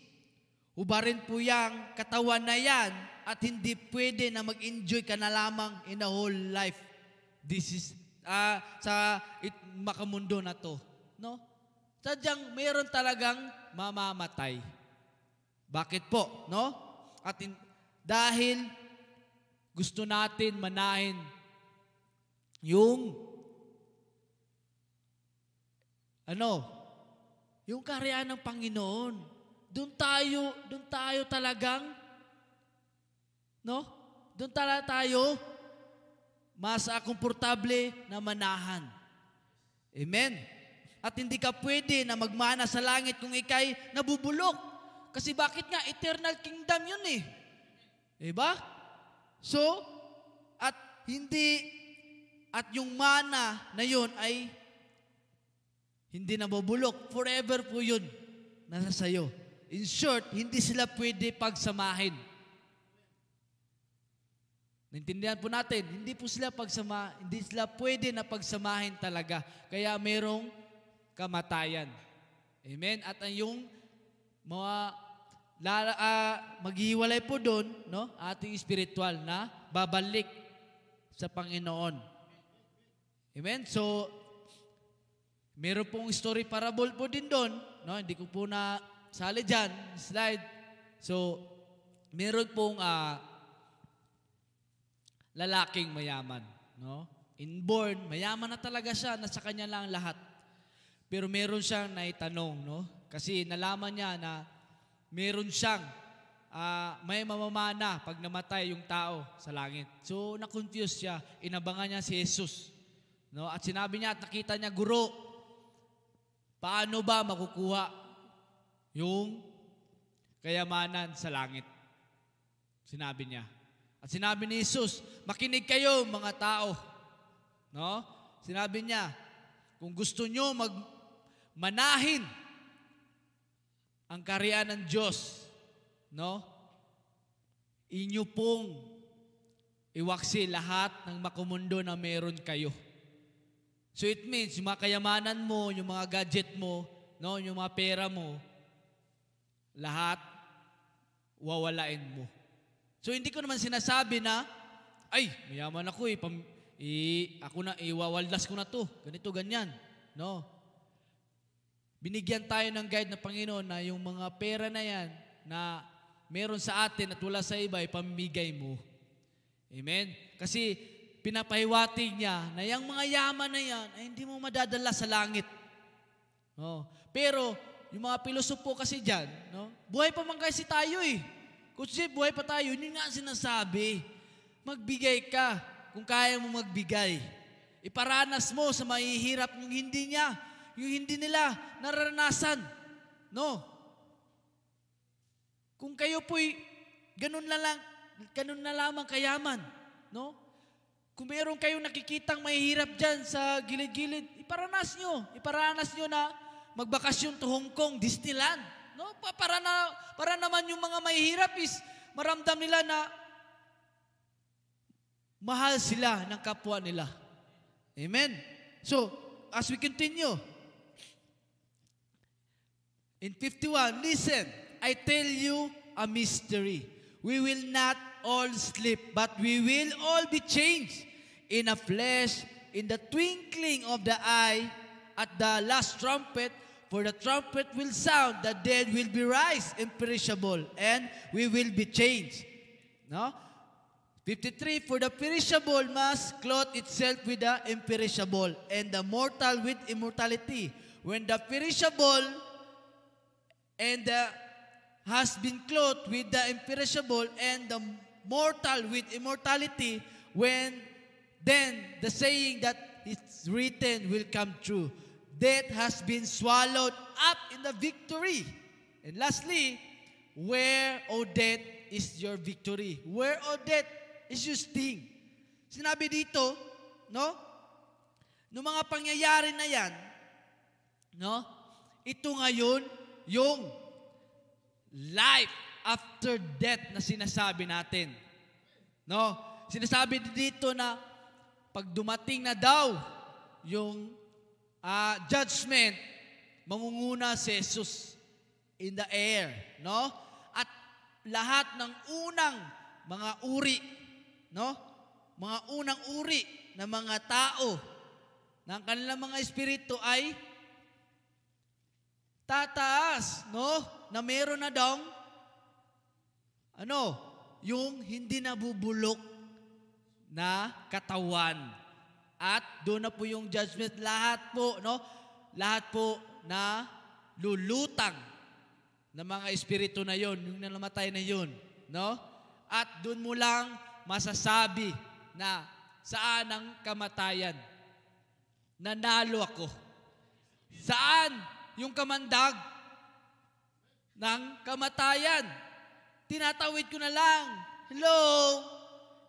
hubarin po yung katawan na yan at hindi pwede na mag-enjoy ka na lamang in the whole life. This is, sa makamundo na to. No? Sadyang mayroon talagang mamamatay. Bakit po? No? At dahil gusto natin manahin yung yung kaharian ng Panginoon. Doon tayo talagang, no? Doon tayo mas komportable na manahan. Amen? At hindi ka pwede na magmana sa langit kung ikay nabubulok. Kasi bakit nga? Eternal kingdom yun eh. Diba? So, at yung mana na yun ay Hindi nabubulok. Forever po yun. Nasa sayo. In short, hindi sila pwede pagsamahin. Naintindihan po natin, hindi sila pwede na pagsamahin talaga. Kaya merong kamatayan. Amen? At yung mga maghiwalay po doon, no? Ating spiritual na babalik sa Panginoon. Amen? So, meron pong story parable po din doon, no? Hindi ko po na sali dyan, slide. So, meron pong lalaking mayaman, no? Inborn, mayaman na talaga siya, nasa kanya lang lahat. Pero meron siyang naitanong, no? Kasi nalaman niya na meron siyang may mamamana pag namatay yung tao sa langit. So, na-confuse siya, inabangan niya si Jesus. No? At sinabi niya at nakita niya, Guro, paano ba makukuha yung kayamanan sa langit? Sinabi niya. At sinabi ni Jesus, makinig kayo mga tao. No? Sinabi niya, kung gusto nyo manahin ang kaharian ng Diyos, no? Inyo pong iwaksi lahat ng makumundo na meron kayo. So it means, yung mga kayamanan mo, yung mga gadget mo, no? Yung mga pera mo, lahat wawalain mo. So, hindi ko naman sinasabi na, ay, mayaman ako ako na, iwawaldas ko na to. Ganito, ganyan. No. Binigyan tayo ng guide na Panginoon na yung mga pera na yan na meron sa atin at wala sa iba, ipamigay mo. Amen? Kasi, pinapahiwatig niya na yung mga yaman na yan ay hindi mo madadala sa langit. No. Pero, yung mga pilosopo kasi dyan, no, buhay pa man kasi tayo eh. Kasi buhay pa tayo, yun nga sinasabi. Magbigay ka kung kaya mo magbigay. Iparanas mo sa mahihirap yung hindi nila nararanasan. No? Kung kayo po'y ganun na lamang kayaman, no? Kung meron kayong nakikitang mahihirap dyan sa gilid-gilid, iparanas nyo na magbakasyon to Hong Kong, Disneyland. No? Para naman yung mga mahihirap is maramdam nila na mahal sila ng kapwa nila. Amen? So, as we continue, in 51, listen, I tell you a mystery. We will not all sleep, but we will all be changed in a flash, in the twinkling of the eye, at the last trumpet. For the trumpet will sound, the dead will be raised imperishable, and we will be changed. No? 53, for the perishable must clothe itself with the imperishable, and the mortal with immortality. When the perishable has been clothed with the imperishable, and the mortal with immortality, then the saying that it's written will come true. Death has been swallowed up in the victory. And lastly, where, O death, is your victory? Where, O death, is your sting? Sinabi dito, no? Noong mga pangyayari na yan, no? Ito ngayon, yung life after death na sinasabi natin. No? Sinasabi dito na pag dumating na daw yung judgment, mangunguna si Jesus in the air, no? At lahat ng unang mga uri, no? Mga unang uri ng mga tao ng kanilang mga espiritu ay tataas, no? Na meron na daw yung hindi nabubulok na katawan. At doon na po yung judgment, lahat po, no? Lahat po na lulutang ng mga espiritu na yon, yung nalamatay na yon, no? At doon mo lang masasabi na saan ang kamatayan. Nanalo ako. Saan yung kamandag ng kamatayan? Tinatawid ko na lang. Hello?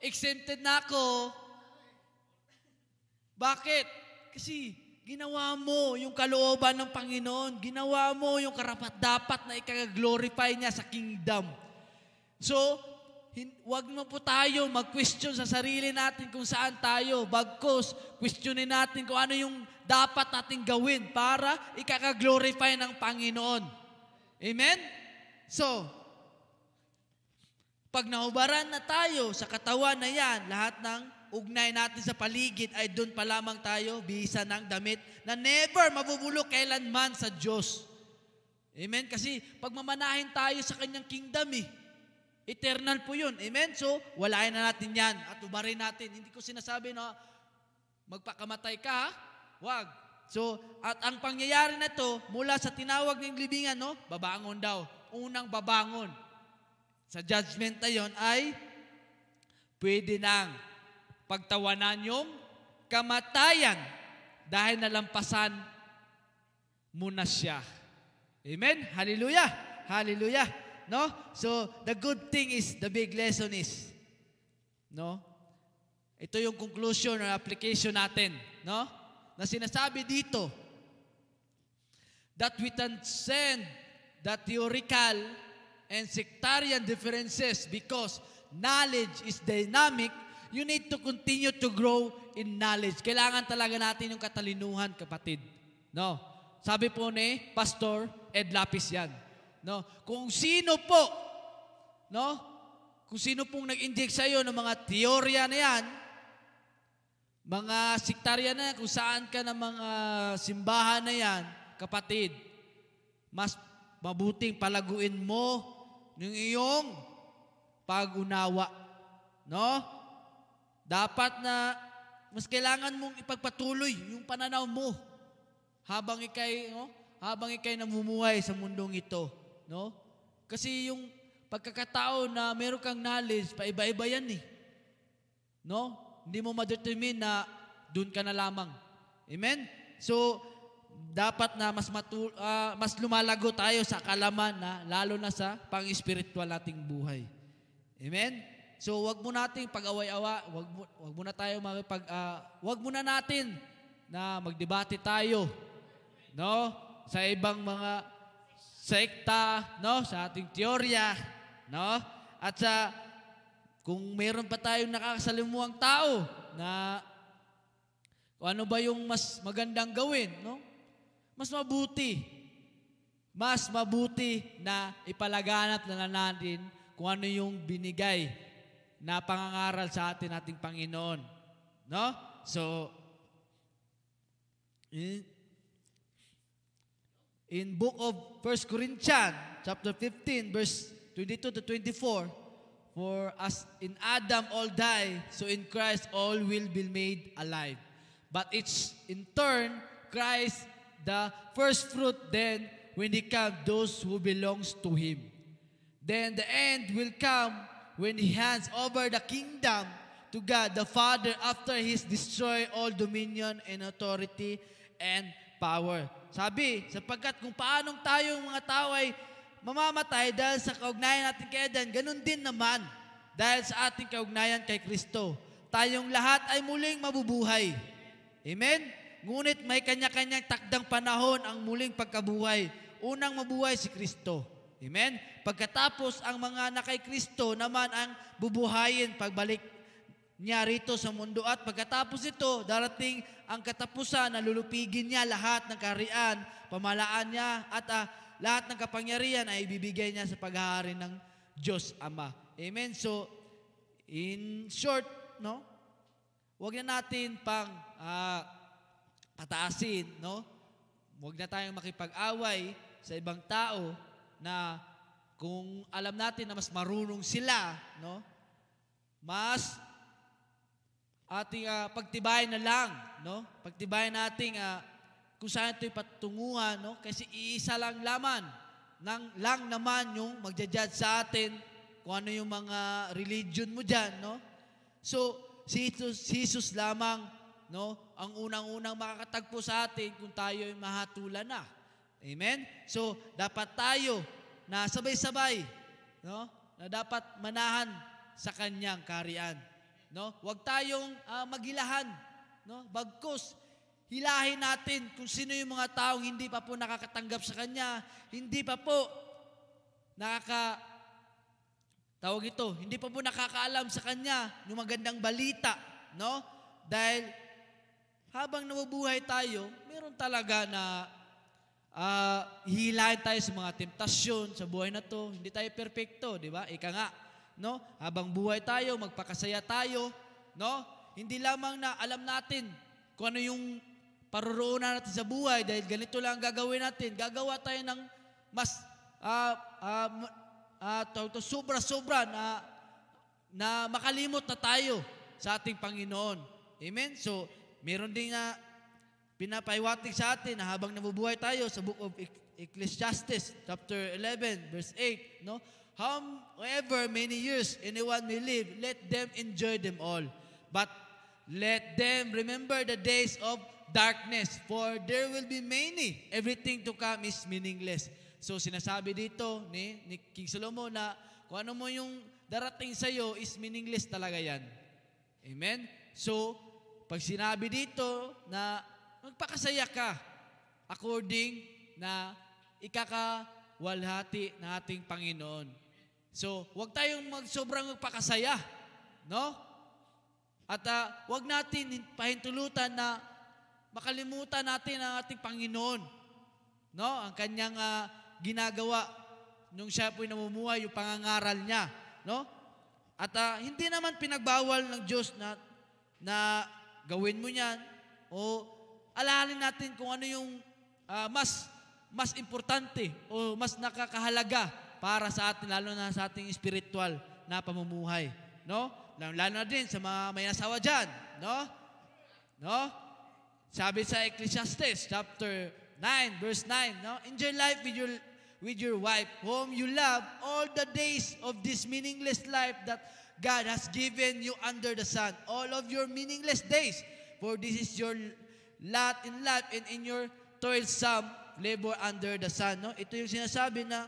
Exempted na ako. Bakit? Kasi ginawa mo yung kalooban ng Panginoon. Ginawa mo yung karapat-dapat na ika-glorify niya sa kingdom. So, wag mo po tayo mag-question sa sarili natin kung saan tayo. Bagkus, questionin natin kung ano yung dapat natin gawin para ika-glorify ng Panginoon. Amen? So, pag nahubaran na tayo sa katawan na yan, lahat ng ugnay natin sa paligid ay doon pa lamang tayo, bisa ng damit na never mabubulok kailanman sa Diyos. Amen? Kasi pagmamanahin tayo sa Kanyang kingdom eternal po yun. Amen? So, walain na natin yan at ubarin natin. Hindi ko sinasabi na magpakamatay ka, wag. So, at ang pangyayari na to, mula sa tinawag ng libingan, babangon daw. Unang babangon. Sa judgment na yon ay pwede nang pagtawanan yung kamatayan dahil nalampasan mo na siya. Amen? Hallelujah! Hallelujah! No? So, the good thing is, the big lesson is, ito yung conclusion or application natin, na sinasabi dito, that we transcend the theoretical and sectarian differences because knowledge is dynamic. You need to continue to grow in knowledge. Kailangan talaga natin yung katalinuhan, kapatid. No? Sabi po ni Pastor Ed Lapis yan. No? Kung sino po, kung sino pong nag-inject sa iyo ng mga teorya na yan, mga sektarya na yan, kung saan ka ng mga simbahan na yan, kapatid, mas mabuting palaguin mo ng iyong pag-unawa. No? Dapat na mas kailangan mong ipagpatuloy yung pananaw mo habang ikay namumuhay sa mundong ito. No? Kasi yung pagkakatao na meron kang knowledge, paiba-iba yan No? Hindi mo ma-determine na doon ka na lamang. Amen? So, dapat na mas lumalago tayo sa kalaman na lalo na sa pang-spiritual nating buhay. Amen? So, wag mo nating pag-away-awa, wag mo na tayo wag mo na natin na magdebate tayo, sa ibang mga sekta, sa ating teorya, at sa kung meron pa tayong nakakasalimuang tao na kung ano ba yung mas magandang gawin, mas mabuti na ipalaganap na natin kung ano yung binigay na pangangaral sa ating Panginoon. So, in book of 1 Corinthians, chapter 15, verse 22 to 24, for as in Adam all die, so in Christ all will be made alive. But it's in turn, Christ the first fruit, then when he comes, those who belongs to him. Then the end will come when he hands over the kingdom to God the Father after he's destroyed all dominion and authority and power. Sabi, sapagkat kung paanong tayong mga tao ay mamamatay dahil sa kaugnayan natin kay Adan, ganun din naman dahil sa ating kaugnayan kay Kristo. Tayong lahat ay muling mabubuhay. Amen? Ngunit may kanya-kanyang takdang panahon ang muling pagkabuhay. Unang mabuhay si Kristo. Amen? Pagkatapos, ang mga na kay Kristo naman ang bubuhayin pagbalik niya rito sa mundo. At pagkatapos ito, darating ang katapusan na lulupigin niya lahat ng kaharian, pamalaan niya, at lahat ng kapangyarihan ay ibibigay niya sa paghahari ng Diyos Ama. Amen? So, in short, huwag na natin pang pataasin, huwag na tayong makipag-away sa ibang tao na kung alam natin na mas marunong sila, mas ating pagtibayin na lang, pagtibayin natin kung saan ito'y patunguhan, kasi iisa lang naman yung magja-judge sa atin kung ano yung mga religion mo dyan, So, si Jesus lamang, ang unang-unang makakatagpo sa atin kung tayo ay mahatulan na. Amen? So, dapat tayo na sabay-sabay, na dapat manahan sa kanyang kaharian. Huwag tayong magilahan. Bagkus, hilahin natin kung sino yung mga taong hindi pa po nakakatanggap sa Kanya, hindi pa po hindi pa po nakakaalam sa Kanya yung magandang balita, no? Dahil habang nabubuhay tayo, meron talaga na hihilahin tayo sa mga temptasyon sa buhay na to. Hindi tayo perfecto, di ba? Ika nga, no? Habang buhay tayo, magpakasaya tayo, no? Hindi lamang na alam natin kung ano yung paroroonan natin sa buhay dahil ganito lang gagawin natin. Gagawa tayo ng mas sobra-sobra na makalimot na tayo sa ating Panginoon. Amen? So, meron din na pinapahiwatig sa atin na habang nabubuhay tayo sa book of Ecclesiastes, chapter 11, verse 8, no? However many years anyone may live, let them enjoy them all. But let them remember the days of darkness, for there will be many. Everything to come is meaningless. So, sinasabi dito ni King Solomon na kung ano mo yung darating sa'yo is meaningless talaga yan. Amen? So, pag sinabi dito na magpakasaya ka according na ikakawalhati ng ating Panginoon. So, huwag tayong sobrang magpakasaya, no? At huwag natin pahintulutan na makalimutan natin ang ating Panginoon, no? Ang kanyang ginagawa nung siya po'y namumuhay, yung pangangaral niya, no? At hindi naman pinagbawal ng Diyos na gawin mo yan o alahalin natin kung ano yung mas importante o mas nakakahalaga para sa atin, lalo na sa ating spiritual na pamumuhay, no? Lalo na din sa mga may asawa dyan, no? No? Sabi sa Ecclesiastes chapter 9, verse 9, no? Enjoy life with your wife, whom you love, all the days of this meaningless life that God has given you under the sun, all of your meaningless days, for this is your lot in life and in your toilsome labor under the sun. No? Ito yung sinasabi na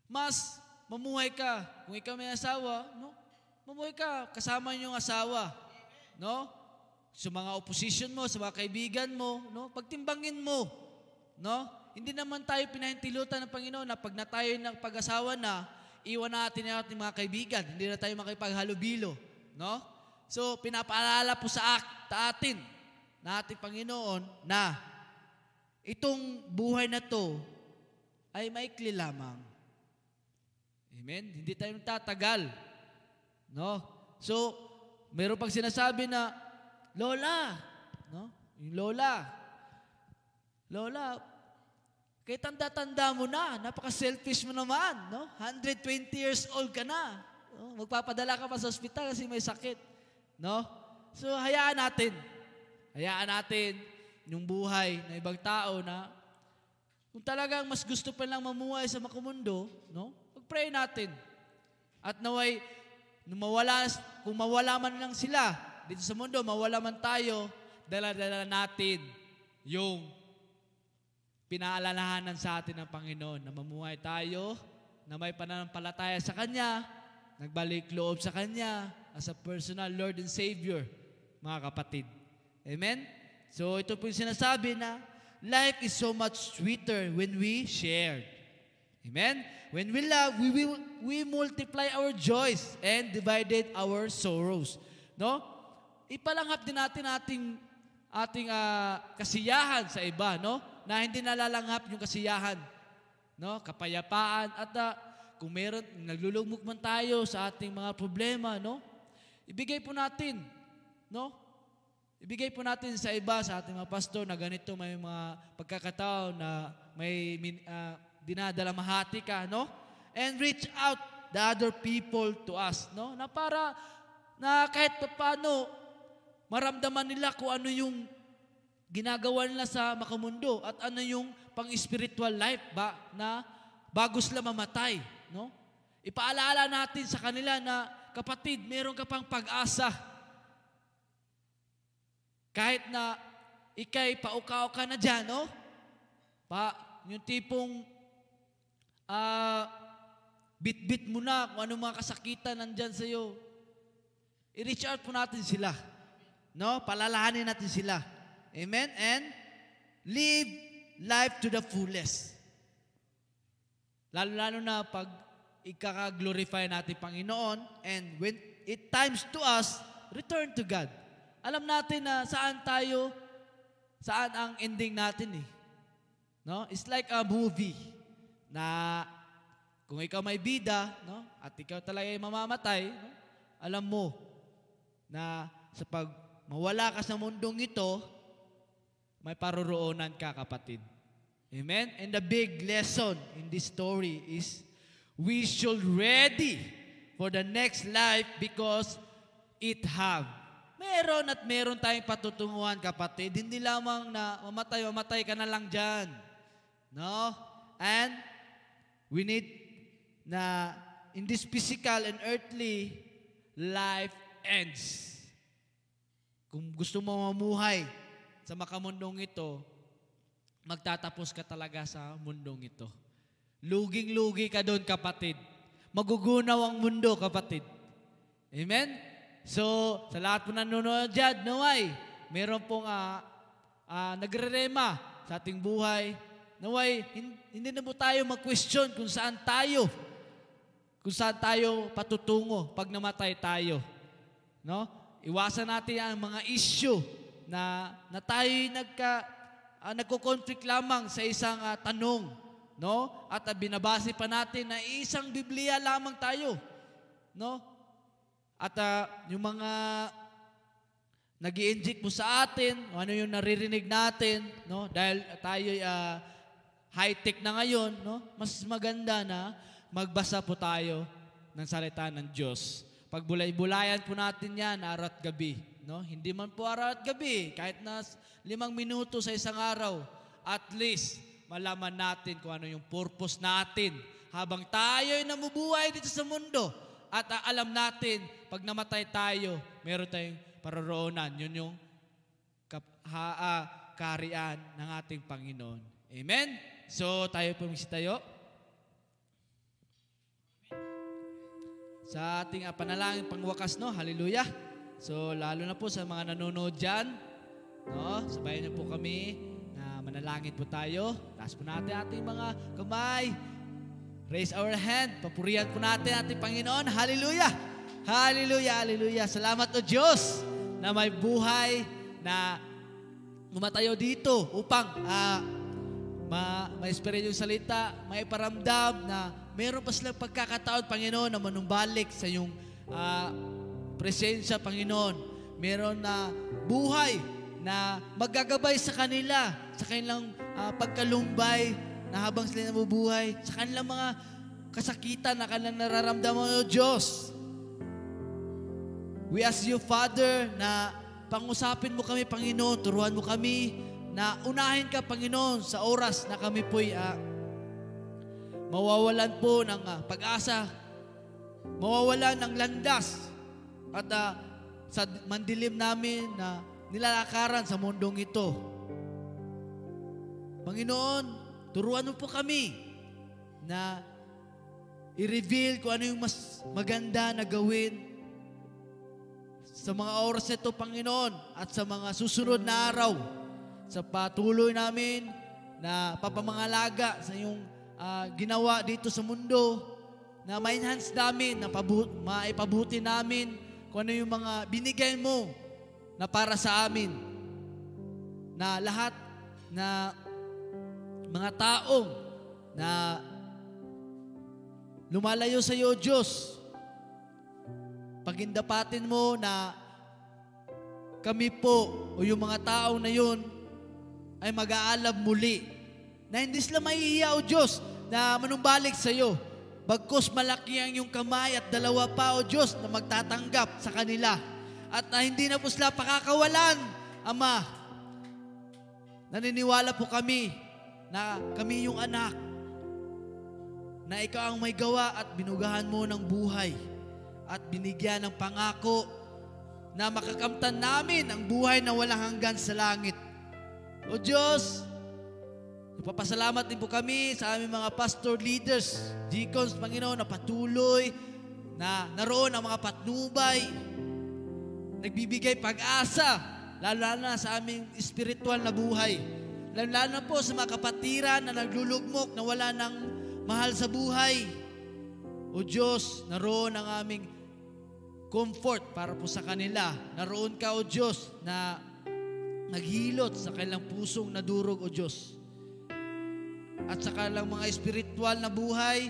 mas mamuhay ka. Kung ikaw may asawa, no? Mamuhay ka kasama yung asawa. No? Sa mga opposition mo, sa mga kaibigan mo, no? Pagtimbangin mo. No? Hindi naman tayo pinahintilutan ng Panginoon na pag na tayo ng pag-asawa na, iwan natin ang ating mga kaibigan. Hindi na tayo makipaghalubilo. No? So, pinapaalala po sa atin na ating Panginoon na itong buhay na to ay maikli lamang. Amen? Hindi tayo tatagal. No? So, meron pang sinasabi na, Lola, no? Yung Lola, kahit tanda-tanda mo na, napaka-selfish mo naman, no? 120 years old ka na. No? Magpapadala ka pa sa ospital kasi may sakit. No? So, hayaan natin yung buhay ng ibang tao na kung talagang mas gusto pa lang mamuhay sa makamundo, no? Pag-pray natin. At naway, kung mawala man lang sila dito sa mundo, mawala man tayo, dala-dala natin yung pinaalalahanan sa atin ng Panginoon na mamuhay tayo, na may pananampalataya sa Kanya, nagbalik loob sa Kanya as a personal Lord and Savior, mga kapatid. Amen? So ito po yung sinasabi na life is so much sweeter when we share. Amen? When we love, we multiply our joys and divided our sorrows. No? Ipalanghap din natin ating kasiyahan sa iba, no? Na hindi nalalanghap yung kasiyahan, no? Kapayapaan at kung meron naglulugmok man tayo sa ating mga problema, no? Ibigay po natin, no? Ibigay po natin sa iba, sa ating mga pastor na ganito may mga pagkakataon na may dinadalamhati ka, no? And reach out the other people to us, no? Na para na kahit paano maramdaman nila kung ano yung ginagawa nila sa makamundo at ano yung pang-spiritual life ba na bago sila mamatay, no? Ipaalala natin sa kanila na kapatid, meron ka pang pag-asa. Kahit na ikay paukaw ka na dyan, no? Yung tipong bit-bit mo na kung anong mga kasakitan nandyan sa'yo. I-reach out po natin sila. No? Palalahanin natin sila. Amen? And live life to the fullest. Lalo-lalo na pag ikaka-glorify natin Panginoon, and when it times to us, return to God. Alam natin na saan ang ending natin eh. No? It's like a movie na kung ikaw may bida, no? At ikaw talaga ay mamamatay, no? Alam mo na sa pag mawala ka sa mundong ito, may paroroonan ka, kapatid. Amen? And the big lesson in this story is we should ready for the next life because it have. Meron tayong patutunguhan, kapatid. Hindi lamang na mamatay ka na lang dyan. No? And we need na in this physical and earthly life ends. Kung gusto mo mamuhay sa makamundong ito, magtatapos ka talaga sa mundong ito. Luging-lugi ka doon, kapatid. Magugunaw ang mundo, kapatid. Amen? So, sa lahat po nanonood dyan, naway, meron pong nagre-rema sa ating buhay. Naway, hindi na po tayo mag-question kung saan tayo patutungo pag namatay tayo. No? Iwasan natin ang mga issue na tayo'y nagko-conflict lamang sa isang tanong, no? At binabase pa natin na isang Biblia lamang tayo, no? At yung mga nag-i-inject mo sa atin, ano yung naririnig natin, no? Dahil tayo'y high-tech na ngayon, no? Mas maganda na magbasa po tayo ng salita ng Diyos. Pagbulay-bulayan po natin yan, araw at gabi. No? Hindi man po araw at gabi, kahit na 5 minuto sa isang araw, at least malaman natin kung ano yung purpose natin habang tayo'y namubuhay dito sa mundo. At alam natin, pag namatay tayo, meron tayong paroroonan. Yun yung kaharian ng ating Panginoon. Amen? So, tayo pumisi tayo. Sa ating panalangin pangwakas, no? Hallelujah. So, lalo na po sa mga nanonood dyan, no? Sabayan niyo po kami na manalangin po tayo. Taas po natin ating mga kamay. Raise our hand. Papurihan po natin ating Panginoon. Hallelujah. Hallelujah. Hallelujah. Salamat o Diyos na may buhay na umatayo dito upang ma-experience yung salita, may paramdam na meron pa silang pagkakataon, Panginoon, na manumbalik sa iyong presensya, Panginoon. Meron na buhay na maggagabay sa kanila, sa kanilang pagkalumbay na habang sila nabubuhay, sa kanilang mga kasakitan na kanilang nararamdaman, O Diyos. We ask you, Father, na pangusapin mo kami, Panginoon, turuan mo kami na unahin ka, Panginoon, sa oras na kami po'y mawawalan po ng pag-asa, mawawalan ng landas, at sa mandilim namin na nilalakaran sa mundong ito. Panginoon, turuan mo po kami na i-reveal kung ano yung mas maganda na gawin sa mga oras nito, Panginoon, at sa mga susunod na araw, sa patuloy namin na papamangalaga sa iyong ginawa dito sa mundo, na ma-enhance namin, na maipabuti namin kung ano yung mga binigay mo na para sa amin, na lahat na mga taong na lumalayo sa iyo, Diyos, pagindapatin mo na kami po o yung mga tao na yun ay mag-aalab muli, na hindi sila mahihiya, O Diyos, na manumbalik sa iyo. Bagkus malaki ang iyong kamay at 2 pa, O Diyos, na magtatanggap sa kanila. At na hindi na po sila pakakawalan, Ama. Naniniwala po kami na kami yung anak, na ikaw ang may gawa at binugahan mo ng buhay at binigyan ng pangako na makakamtan namin ang buhay na walang hanggan sa langit. O Diyos, nagpapasalamat din po kami sa aming mga pastor leaders, deacons, Panginoon, na patuloy na naroon ang mga patnubay, nagbibigay pag-asa lalo na sa aming spiritual na buhay. Lalo na po sa mga kapatiran na naglulugmok na wala ng mahal sa buhay. O Diyos, naroon ang aming comfort para po sa kanila. Naroon ka, O Diyos, na naghilot sa kanilang pusong nadurog, O Diyos. At sa kanilang mga spiritual na buhay,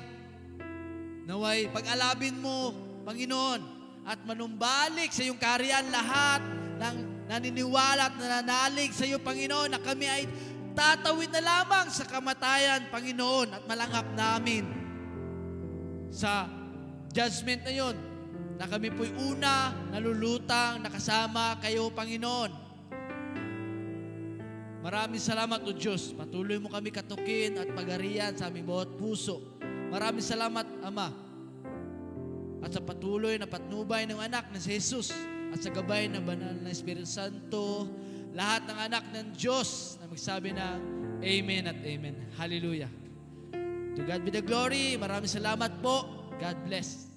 naway pag-alabin mo, Panginoon, at manumbalik sa iyong kaharian lahat ng naniniwala at nananalig sa iyo, Panginoon, na kami ay tatawid na lamang sa kamatayan, Panginoon, at malanghap namin sa judgment na yon, na kami po'y una nalulutang nakasama kayo, Panginoon. Maraming salamat, O Diyos. Patuloy mo kami katukin at pagarian sa aming bawat puso. Maraming salamat, Ama. At sa patuloy na patnubay ng anak na si Jesus at sa gabay ng banal na Espiritu Santo, lahat ng anak ng Diyos na magsabi ng Amen at Amen. Hallelujah. To God be the glory. Maraming salamat po. God bless.